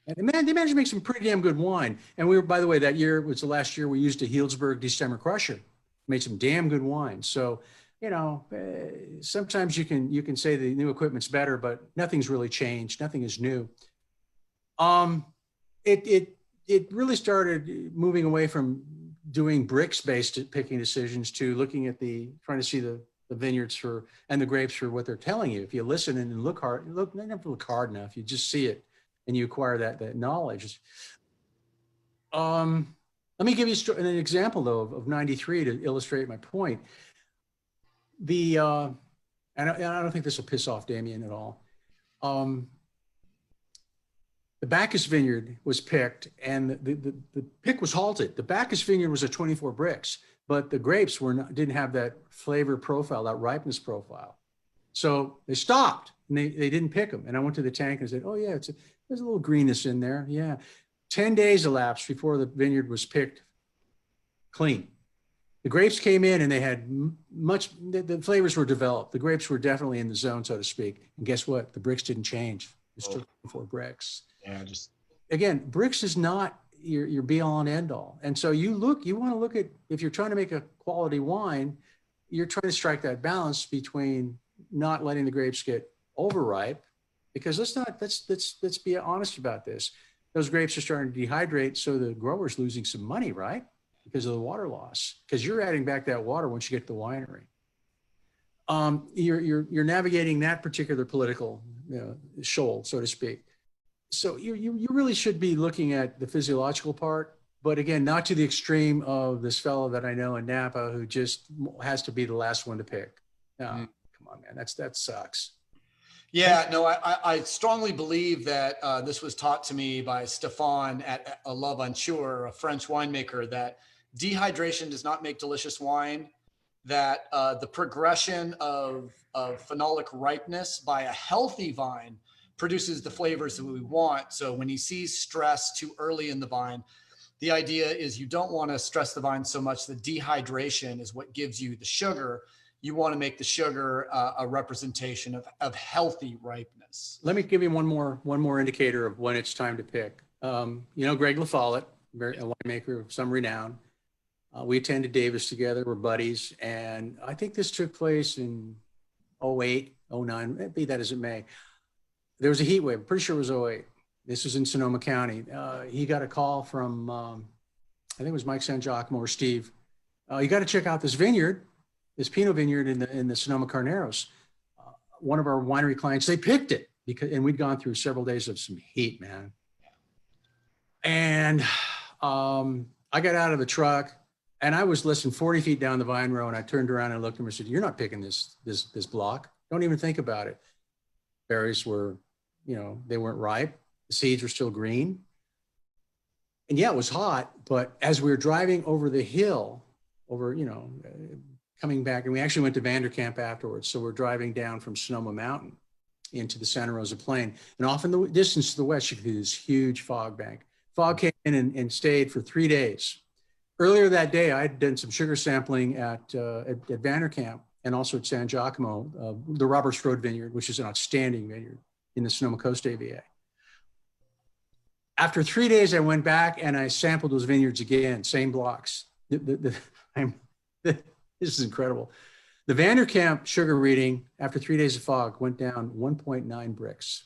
And they managed to make some pretty damn good wine. And we were, by the way, that year was the last year we used a Healdsburg December Crusher. Made some damn good wine. So, sometimes you can say the new equipment's better, but nothing's really changed. Nothing is new. It really started moving away from doing Brix-based picking decisions to looking at trying to see the vineyards and the grapes for what they're telling you. If you listen and look hard, not have to look hard enough. You just see it and you acquire that knowledge. Let me give you an example though of 93 to illustrate my point. And I don't think this will piss off Damien at all. The Bacchus vineyard was picked and the pick was halted. The Bacchus vineyard was at 24 Brix, but the grapes didn't have that flavor profile, that ripeness profile. So they stopped and they didn't pick them. And I went to the tank and said, oh yeah, there's a little greenness in there. Yeah. 10 days elapsed before the vineyard was picked clean. The grapes came in and they had the flavors were developed. The grapes were definitely in the zone, so to speak. And guess what? The Brix didn't change. It's still 24 Brix. Yeah, again, Brix is not your be all and end all. And so you want to look at, if you're trying to make a quality wine, you're trying to strike that balance between not letting the grapes get overripe, because let's be honest about this. Those grapes are starting to dehydrate, so the grower's losing some money, right? Because of the water loss, because you're adding back that water once you get to the winery. You're navigating that particular political shoal, so to speak. So you really should be looking at the physiological part, but again, not to the extreme of this fellow that I know in Napa who just has to be the last one to pick. Come on, man, that sucks. Yeah, no, I strongly believe that this was taught to me by Stéphane at La Venture, a French winemaker, that dehydration does not make delicious wine, that the progression of phenolic ripeness by a healthy vine produces the flavors that we want. So when he sees stress too early in the vine, the idea is you don't want to stress the vine so much that dehydration is what gives you the sugar. You want to make the sugar a representation of healthy ripeness. Let me give you one more indicator of when it's time to pick. Greg LaFollette, a winemaker of some renown. We attended Davis together. We're buddies. And I think this took place in 08, 09, be that as it may. There was a heat wave. I'm pretty sure it was 08. This was in Sonoma County. He got a call from, I think it was Mike San Giacomo or Steve. You got to check out this vineyard, this Pinot vineyard in the Sonoma Carneros. One of our winery clients, they picked it and we'd gone through several days of some heat, man. And I got out of the truck and I was less than 40 feet down the vine row, and I turned around and looked at him and said, "You're not picking this block. Don't even think about it." Berries were, they weren't ripe. The seeds were still green. And yeah, it was hot, but as we were driving over the hill, coming back, and we actually went to Vanderkamp afterwards. So we're driving down from Sonoma Mountain into the Santa Rosa Plain. And off in the distance to the west, you could see this huge fog bank. Fog came in and stayed for 3 days. Earlier that day, I had done some sugar sampling at Vanderkamp and also at San Giacomo, the Roberts Road Vineyard, which is an outstanding vineyard in the Sonoma Coast AVA. After 3 days, I went back and I sampled those vineyards again, same blocks. This is incredible. The Vanderkamp sugar reading after 3 days of fog went down 1.9 Brix.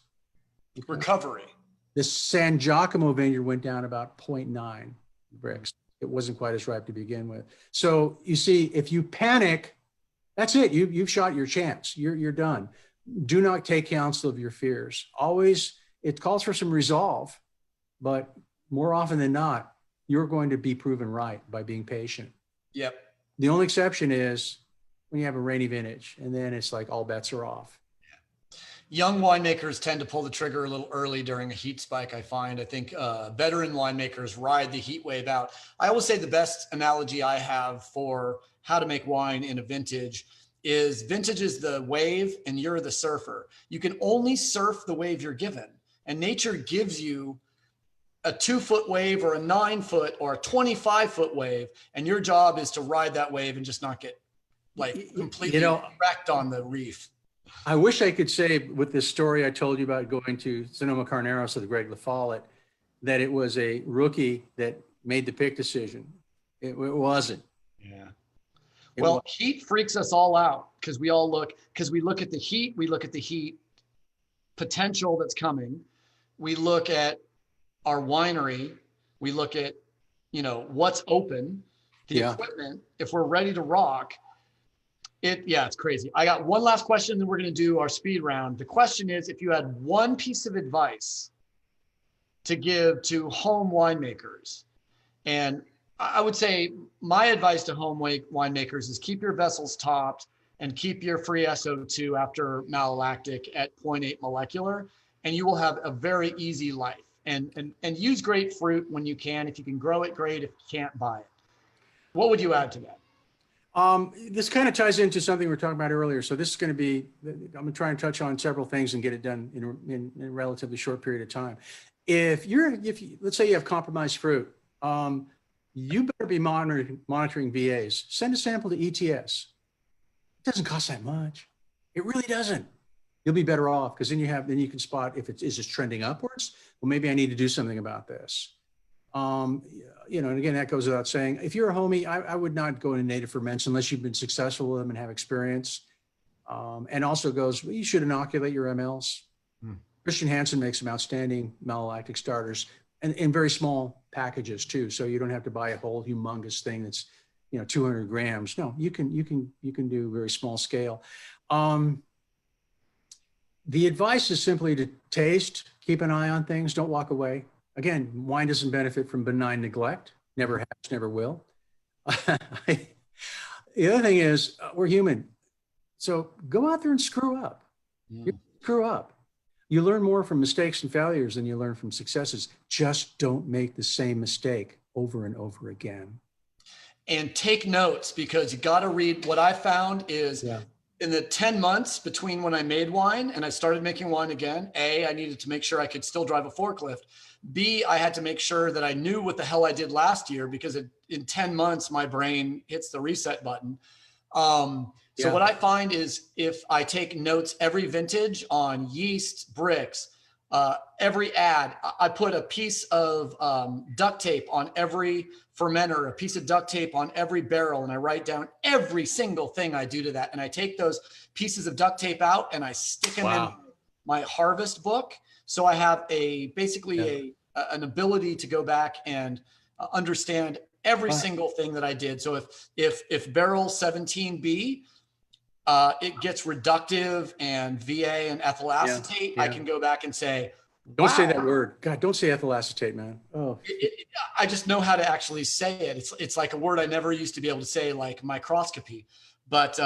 Recovery. The San Giacomo vineyard went down about 0.9 Brix. It wasn't quite as ripe to begin with. So you see, if you panic, that's it. You've shot your chance. You're done. Do not take counsel of your fears. Always, it calls for some resolve, but more often than not, you're going to be proven right by being patient. Yep. The only exception is when you have a rainy vintage, and then it's like all bets are off. young winemakers tend to pull the trigger a little early during a heat spike. I find. I think veteran winemakers ride the heat wave out. I always say the best analogy I have for how to make wine in a vintage is vintage is the wave and you're the surfer. You can only surf the wave you're given, and nature gives you a 2-foot wave or a 9-foot or a 25-foot wave, and your job is to ride that wave and just not get like completely wrecked on the reef. I wish I could say with this story I told you about going to Sonoma Carneros with Greg LaFollette that it was a rookie that made the pick decision. It wasn't. Yeah. Well, heat freaks us all out because we look at the heat, we look at the heat potential that's coming. We look at our winery, we look at, what's open, the equipment, if we're ready to rock. It's crazy. I got one last question, then we're going to do our speed round. The question is, if you had one piece of advice to give to home winemakers, and I would say my advice to home winemakers is keep your vessels topped and keep your free SO2 after malolactic at 0.8 molecular, and you will have a very easy life. And use grapefruit when you can. If you can grow it, great. If you can't, buy it. What would you add to that? This kind of ties into something we were talking about earlier. So this is going to be, I'm going to try and touch on several things and get it done in a relatively short period of time. If let's say you have compromised fruit, you better be monitoring VAs. Send a sample to ETS. It doesn't cost that much. It really doesn't. You'll be better off because then you can spot if is this trending upwards. Well, maybe I need to do something about this. And again, that goes without saying. If you're a homie, I would not go into native ferments unless you've been successful with them and have experience. And also you should inoculate your MLs. Christian Hansen makes some outstanding malolactic starters and in very small packages too. So you don't have to buy a whole humongous thing that's, 200 grams. No, you can do very small scale. The advice is simply to taste, keep an eye on things, don't walk away. Again, wine doesn't benefit from benign neglect, never has, never will. The other thing is we're human. So go out there and screw up. Screw up. You learn more from mistakes and failures than you learn from successes. Just don't make the same mistake over and over again. And take notes, because you got to read. What I found is in the 10 months between when I made wine and I started making wine again, A, I needed to make sure I could still drive a forklift. B, I had to make sure that I knew what the hell I did last year, because in 10 months, my brain hits the reset button. So what I find is if I take notes every vintage on yeast, bricks, every ad, I put a piece of duct tape on every fermenter, a piece of duct tape on every barrel, and I write down every single thing I do to that. And I take those pieces of duct tape out and I stick them in my harvest book. So I have basically an ability to go back and understand every single thing that I did. So if barrel 17B, it gets reductive and VA and ethyl acetate, I can go back and say, don't say that word. God, don't say ethyl acetate, man. Oh, I just know how to actually say it. It's like a word I never used to be able to say, like microscopy. But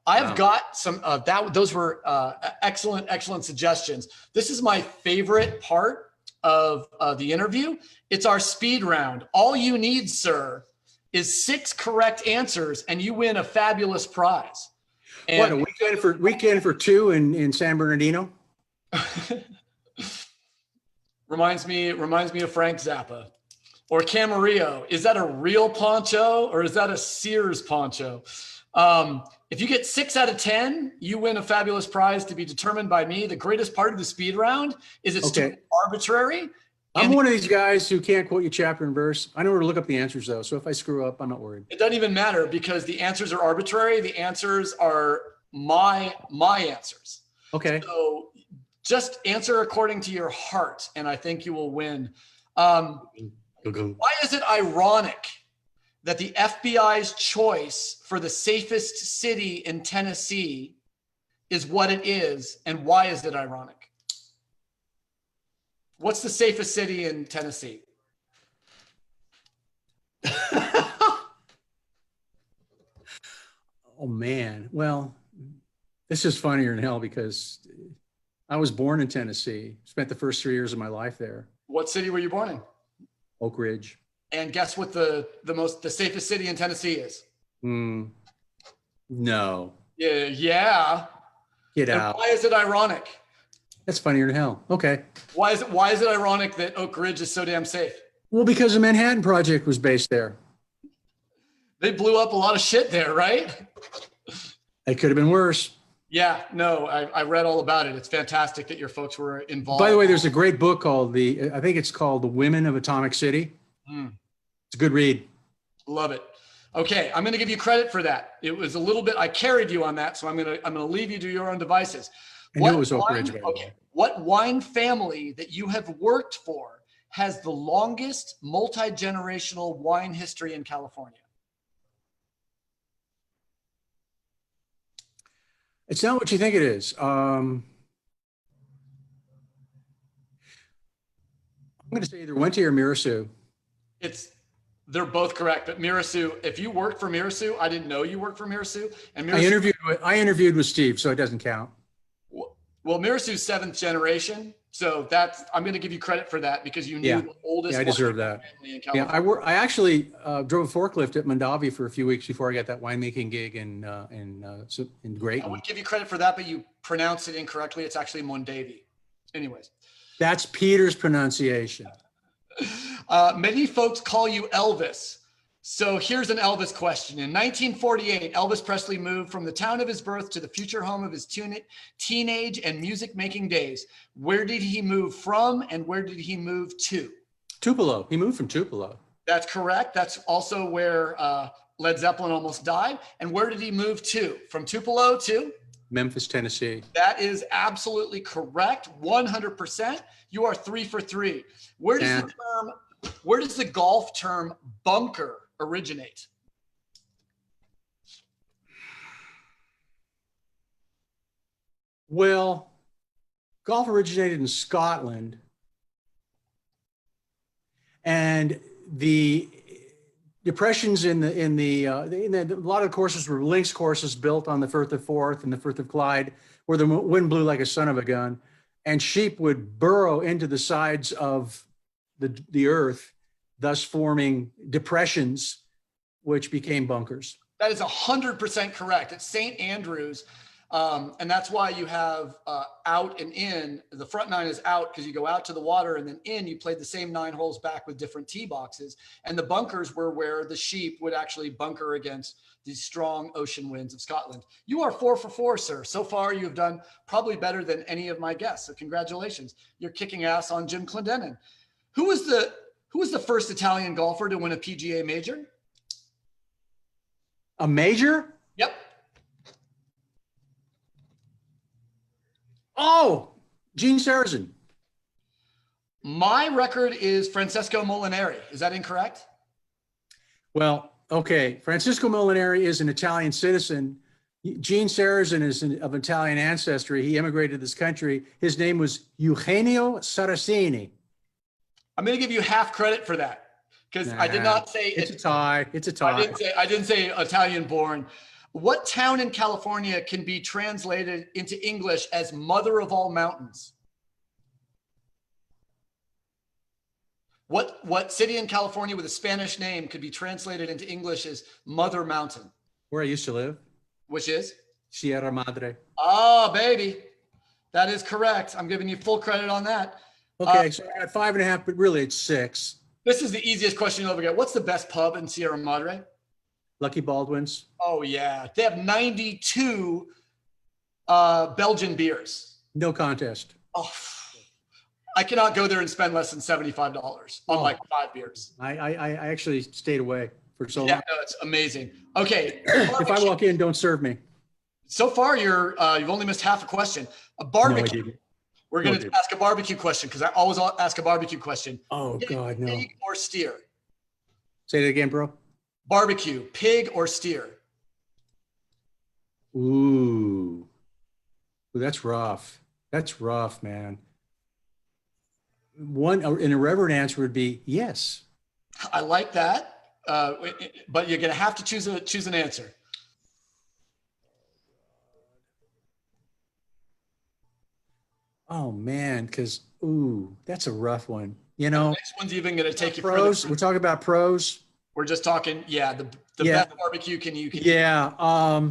I've got some those were excellent suggestions. This is my favorite part of the interview. It's our speed round. All you need, sir, is 6 correct answers, and you win a fabulous prize. And what, a weekend for 2 in San Bernardino? Reminds me of Frank Zappa or Camarillo. Is that a real poncho or is that a Sears poncho? If you get 6 out of 10, you win a fabulous prize to be determined by me. The greatest part of the speed round is it's arbitrary. I'm one of these guys who can't quote you chapter and verse. I know where to look up the answers though. So if I screw up, I'm not worried. It doesn't even matter because the answers are arbitrary. The answers are my answers. Okay. So just answer according to your heart, and I think you will win. Why is it ironic that the FBI's choice for the safest city in Tennessee is what it is, and why is it ironic? What's the safest city in Tennessee? Oh man, well, this is funnier than hell because I was born in Tennessee. Spent the first 3 years of my life there. What city were you born in? Oak Ridge. And guess what the safest city in Tennessee is? Mm, no. Yeah, yeah. Get And out. why is it ironic? That's funnier than hell. Okay. Why is it ironic that Oak Ridge is so damn safe? Well, because the Manhattan Project was based there. They blew up a lot of shit there, right? It could have been worse. Yeah, no, I read all about it. It's fantastic that your folks were involved. By the way, there's a great book called I think it's called The Women of Atomic City. It's a good read. Love it. Okay, I'm going to give you credit for that. It was a little bit, I carried you on that, so I'm going to leave you to your own devices. I knew it was Oak Ridge, by the way. What wine family that you have worked for has the longest multi-generational wine history in California? It's not what you think it is. I'm going to say either Wente or Mirasu. They're both correct, but Mirasu, if you worked for Mirasu, I didn't know you worked for Mirasu. And Mirasu, I interviewed with Steve, so it doesn't count. Well, Mirasu's 7th generation, so I'm going to give you credit for that because you knew the oldest. Yeah, I deserve that. Family in California. Yeah, I actually drove a forklift at Mondavi for a few weeks before I got that winemaking gig in Grayton. I would give you credit for that, but you pronounced it incorrectly. It's actually Mondavi. Anyways. That's Peter's pronunciation. Many folks call you Elvis. So here's an Elvis question. In 1948, Elvis Presley moved from the town of his birth to the future home of his teenage and music-making days. Where did he move from and where did he move to? Tupelo. He moved from Tupelo. That's correct. That's also where Led Zeppelin almost died. And where did he move to? From Tupelo to? Memphis, Tennessee. That is absolutely correct. 100%. You are 3 for 3. Where does the golf term bunker originate? Well, golf originated in Scotland, and the depressions in a lot of courses were links courses built on the Firth of Forth and the Firth of Clyde, where the wind blew like a son of a gun, and sheep would burrow into the sides of the earth, thus forming depressions, which became bunkers. That is 100% correct. It's St. Andrews. And that's why you have out and in. The front 9 is out because you go out to the water, and then in, you played the same 9 holes back with different tee boxes. And the bunkers were where the sheep would actually bunker against the strong ocean winds of Scotland. You are 4 for 4, sir. So far, you've done probably better than any of my guests. So congratulations. You're kicking ass on Jim Clendenin. Who was the first Italian golfer to win a PGA major? A major? Yep. Oh, Gene Sarazen. My record is Francesco Molinari. Is that incorrect? Well, okay. Francisco Molinari is an Italian citizen. Gene Sarazen is of Italian ancestry. He immigrated to this country. His name was Eugenio Saraceni. I'm going to give you half credit for that because I did not say it's a tie. It's a tie. I didn't say Italian born. What town in California can be translated into English as mother of all mountains? What city in California with a Spanish name could be translated into English as Mother Mountain? Where I used to live. Which is? Sierra Madre. Oh, baby. That is correct. I'm giving you full credit on that. Okay, so I got 5.5, but really it's 6. This is the easiest question you'll ever get. What's the best pub in Sierra Madre? Lucky Baldwin's. Oh, yeah. They have 92 Belgian beers. No contest. Oh, I cannot go there and spend less than $75 on like 5 beers. I actually stayed away for so long. Yeah, no, it's amazing. Okay. If I walk in, don't serve me. So far, you've only missed half a question. A barbecue. No, We're going to ask a barbecue question because I always ask a barbecue question. Oh, God, no. Pig or steer? Say it again, bro. Barbecue, pig or steer? Ooh, that's rough. That's rough, man. An irreverent answer would be yes. I like that, but you're going to have to choose an answer. Oh man, because ooh, that's a rough one. You And the know, next one's even going to take you further. pros. We're talking about pros. We're just talking, yeah, the Yeah, best barbecue can you can eat. yeah.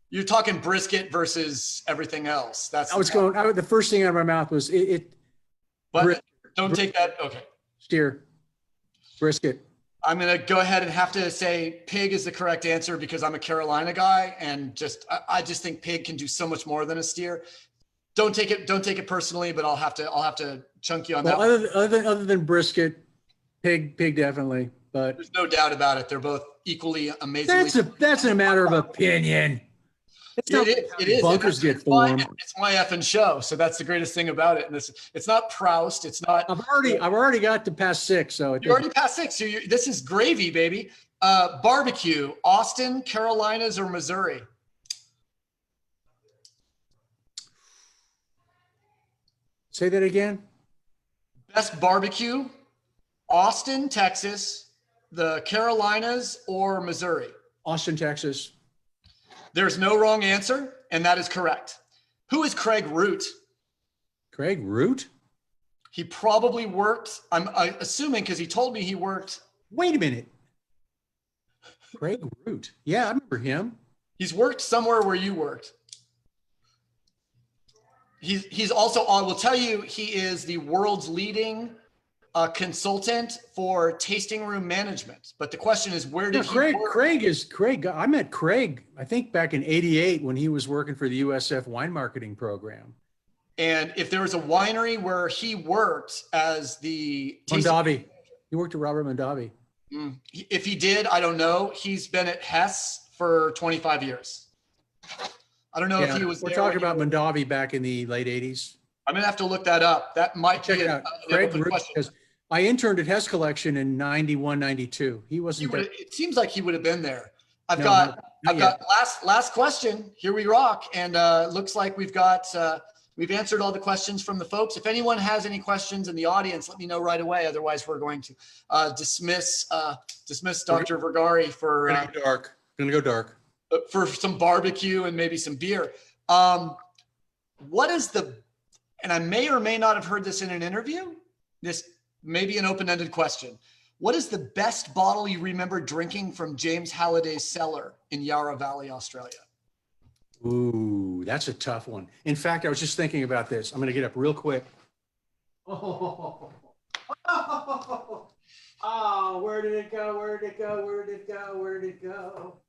You're talking brisket versus everything else. That's I the was tough. going. The first thing out of my mouth was But brisket, don't take that. Okay. steer, brisket. I'm going to go ahead and have to say pig is the correct answer because I'm a Carolina guy and I just think pig can do so much more than a steer. Don't take it personally, but I'll have to chunk you on Well, that one. other than brisket, pig definitely. But There's no doubt about it. They're both equally amazingly. that's a matter of opinion. It's It not is. like how It many is. And bunkers get it's my formed. it's my effing show. So that's the greatest thing about it. And it's not Proust. It's not. I've already got to past six, so it You already doesn't. passed six. So this is gravy, baby. Barbecue. Austin, Carolinas, or Missouri? Say that again. Best barbecue. Austin, Texas, the Carolinas, or Missouri? Austin, Texas. There's no wrong answer, and that is correct. Who is Craig Root? Craig Root. He probably worked, I'm assuming because he told me he worked. Wait a minute. Craig Root. Yeah, I remember him. He's worked somewhere where you worked. He's also, I will tell you, he is the world's leading consultant for tasting room management. But the question is, where did he work? Craig. I met Craig, I think back in '88 when he was working for the USF wine marketing program. And if there was a winery where he worked as the Mondavi. He worked at Robert Mondavi. If he did, I don't know. He's been at Hess for 25 years. I don't know if he was. We're talking about Mondavi back in the late '80s. I'm gonna have to look that up. That might Check be it an out. Craig open Root, question. because I interned at Hess Collection in '91, '92. He wasn't there. It seems like he would have been there. I've No, got not yet. last question. Here we rock, and looks like we've answered all the questions from the folks. If anyone has any questions in the audience, let me know right away. Otherwise, we're going to dismiss Dr. Vergari for Gonna go dark. for some barbecue and maybe some beer. What is and I may or may not have heard this in an interview. This may be an open-ended question. What is the best bottle you remember drinking from James Halliday's cellar in Yarra Valley, Australia? Ooh, that's a tough one. In fact, I was just thinking about this. I'm going to get up real quick. Oh, where did it go? Where did it go? Where did it go? Where did it go?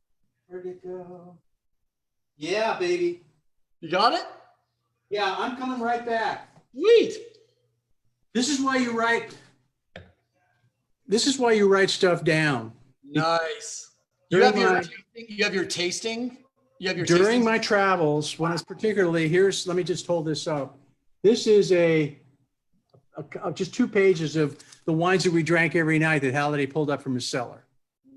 Where did it go? Yeah, baby. You got it? Yeah, I'm coming right back. Sweet. This is why you write. This is why you write stuff down. Nice. You During have your tasting. During my travels, when it's particularly let me just hold this up. This is just 2 pages of the wines that we drank every night that Halliday pulled up from his cellar.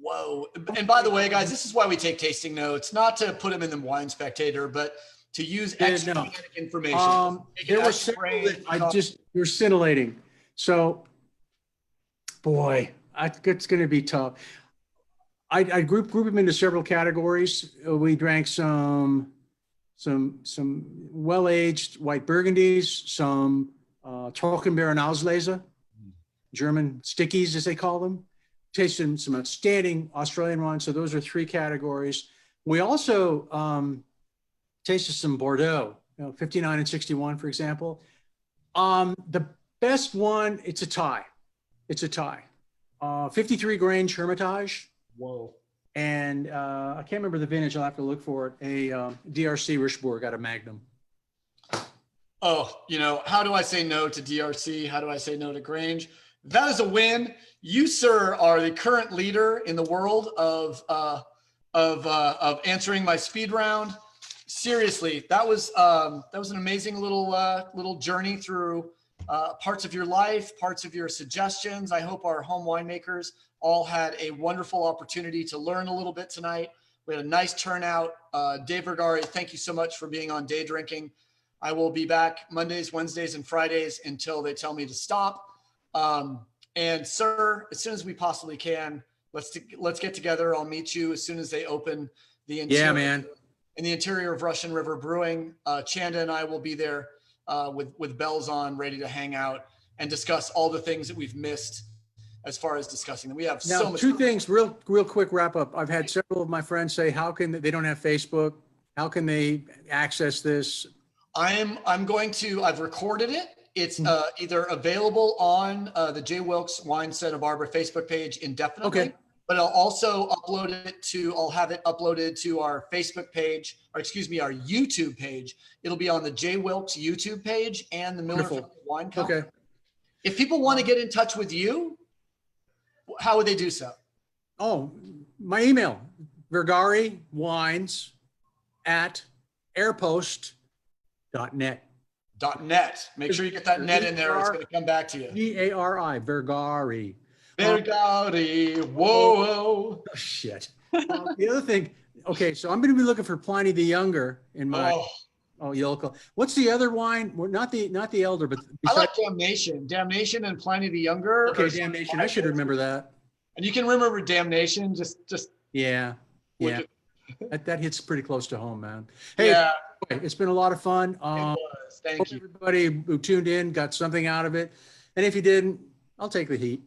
Whoa. And by the way, guys, this is why we take tasting notes, not to put them in the Wine Spectator, but to use extra information. There were several that were scintillating. So, boy, it's going to be tough. I group them into several categories. We drank some well-aged white Burgundies, some Trockenbeeren Auslese, German stickies as they call them. Tasted some outstanding Australian wines. So those are 3 categories. We also tasted some Bordeaux, 59 and 61, for example. The best one, it's a tie. 53 Grange Hermitage. Whoa. And I can't remember the vintage. I'll have to look for it. A DRC Richebourg got a Magnum. Oh, how do I say no to DRC? How do I say no to Grange? That is a win. You, sir, are the current leader in the world of answering my speed round. Seriously, that was an amazing little journey through parts of your life, parts of your suggestions. I hope our home winemakers all had a wonderful opportunity to learn a little bit tonight. We had a nice turnout. Dave Vergari, thank you so much for being on Day Drinking. I will be back Mondays, Wednesdays, and Fridays until they tell me to stop. And sir, as soon as we possibly can, let's get together. I'll meet you as soon as they open the interior. Yeah, man. In the interior of Russian River Brewing. Chanda and I will be there with bells on, ready to hang out and discuss all the things that we've missed as far as discussing them. We have Now, so much. two things, real quick wrap up. I've had several of my friends say, how can they don't have Facebook? How can they access this? I've recorded it. It's either available on the J. Wilkes Wine Santa Barbara Facebook page indefinitely, Okay. but I'll also I'll have it uploaded to our Facebook page, or excuse me, our YouTube page. It'll be on the J. Wilkes YouTube page and the Miller Wonderful. Wine Company. Okay. If people want to get in touch with you, how would they do so? Oh, my email, Vergari Wines at airpost.net. .net. Make sure you get that net in there. It's going to come back to you. Vergari, Vergari. Vergari. Whoa. Oh, shit. The other thing, okay, so I'm going to be looking for Pliny the Younger in my. Oh, Yolko. What's the other wine? Well, not the elder, but I like Damnation. Damnation and Pliny the Younger. Okay, Damnation. I should remember that. And you can remember Damnation. Just yeah. That hits pretty close to home, man. Hey, yeah. It's been a lot of fun. It was. Thank you. Everybody who tuned in got something out of it, and if you didn't, I'll take the heat.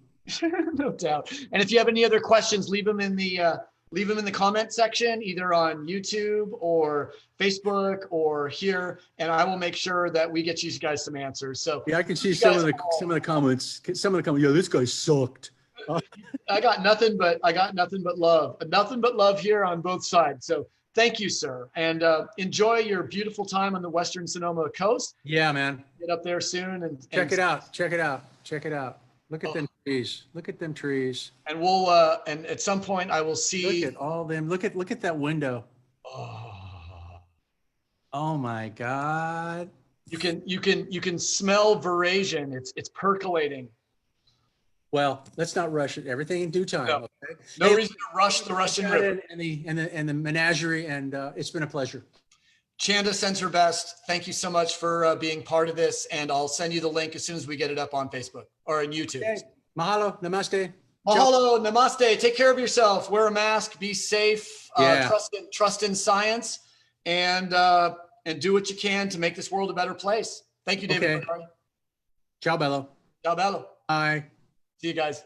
No doubt. And if you have any other questions, leave them in the comment section, either on YouTube or Facebook or here, and I will make sure that we get you guys some answers. So yeah, I can see some of the comments. Some of the comments. Yeah, this guy sucked. I got nothing but love. Nothing but love here on both sides. So thank you, sir, and enjoy your beautiful time on the Western Sonoma coast. Yeah, man. Get up there soon and check it out. Look at them trees. Look at them trees. And we'll and at some point I will see. Look at all them. Look at that window. Oh my God. You can smell Verasian. It's percolating. Well, let's not rush it. Everything in due time. No, okay? No reason to rush the Russian River. And the menagerie, and it's been a pleasure. Chanda sends her best. Thank you so much for being part of this, and I'll send you the link as soon as we get it up on Facebook or on YouTube. Okay. Mahalo, namaste. Mahalo, namaste. Take care of yourself. Wear a mask. Be safe. Trust in science, and do what you can to make this world a better place. Thank you, David. Okay. Ciao, bello. Ciao, bello. Bye. See you guys.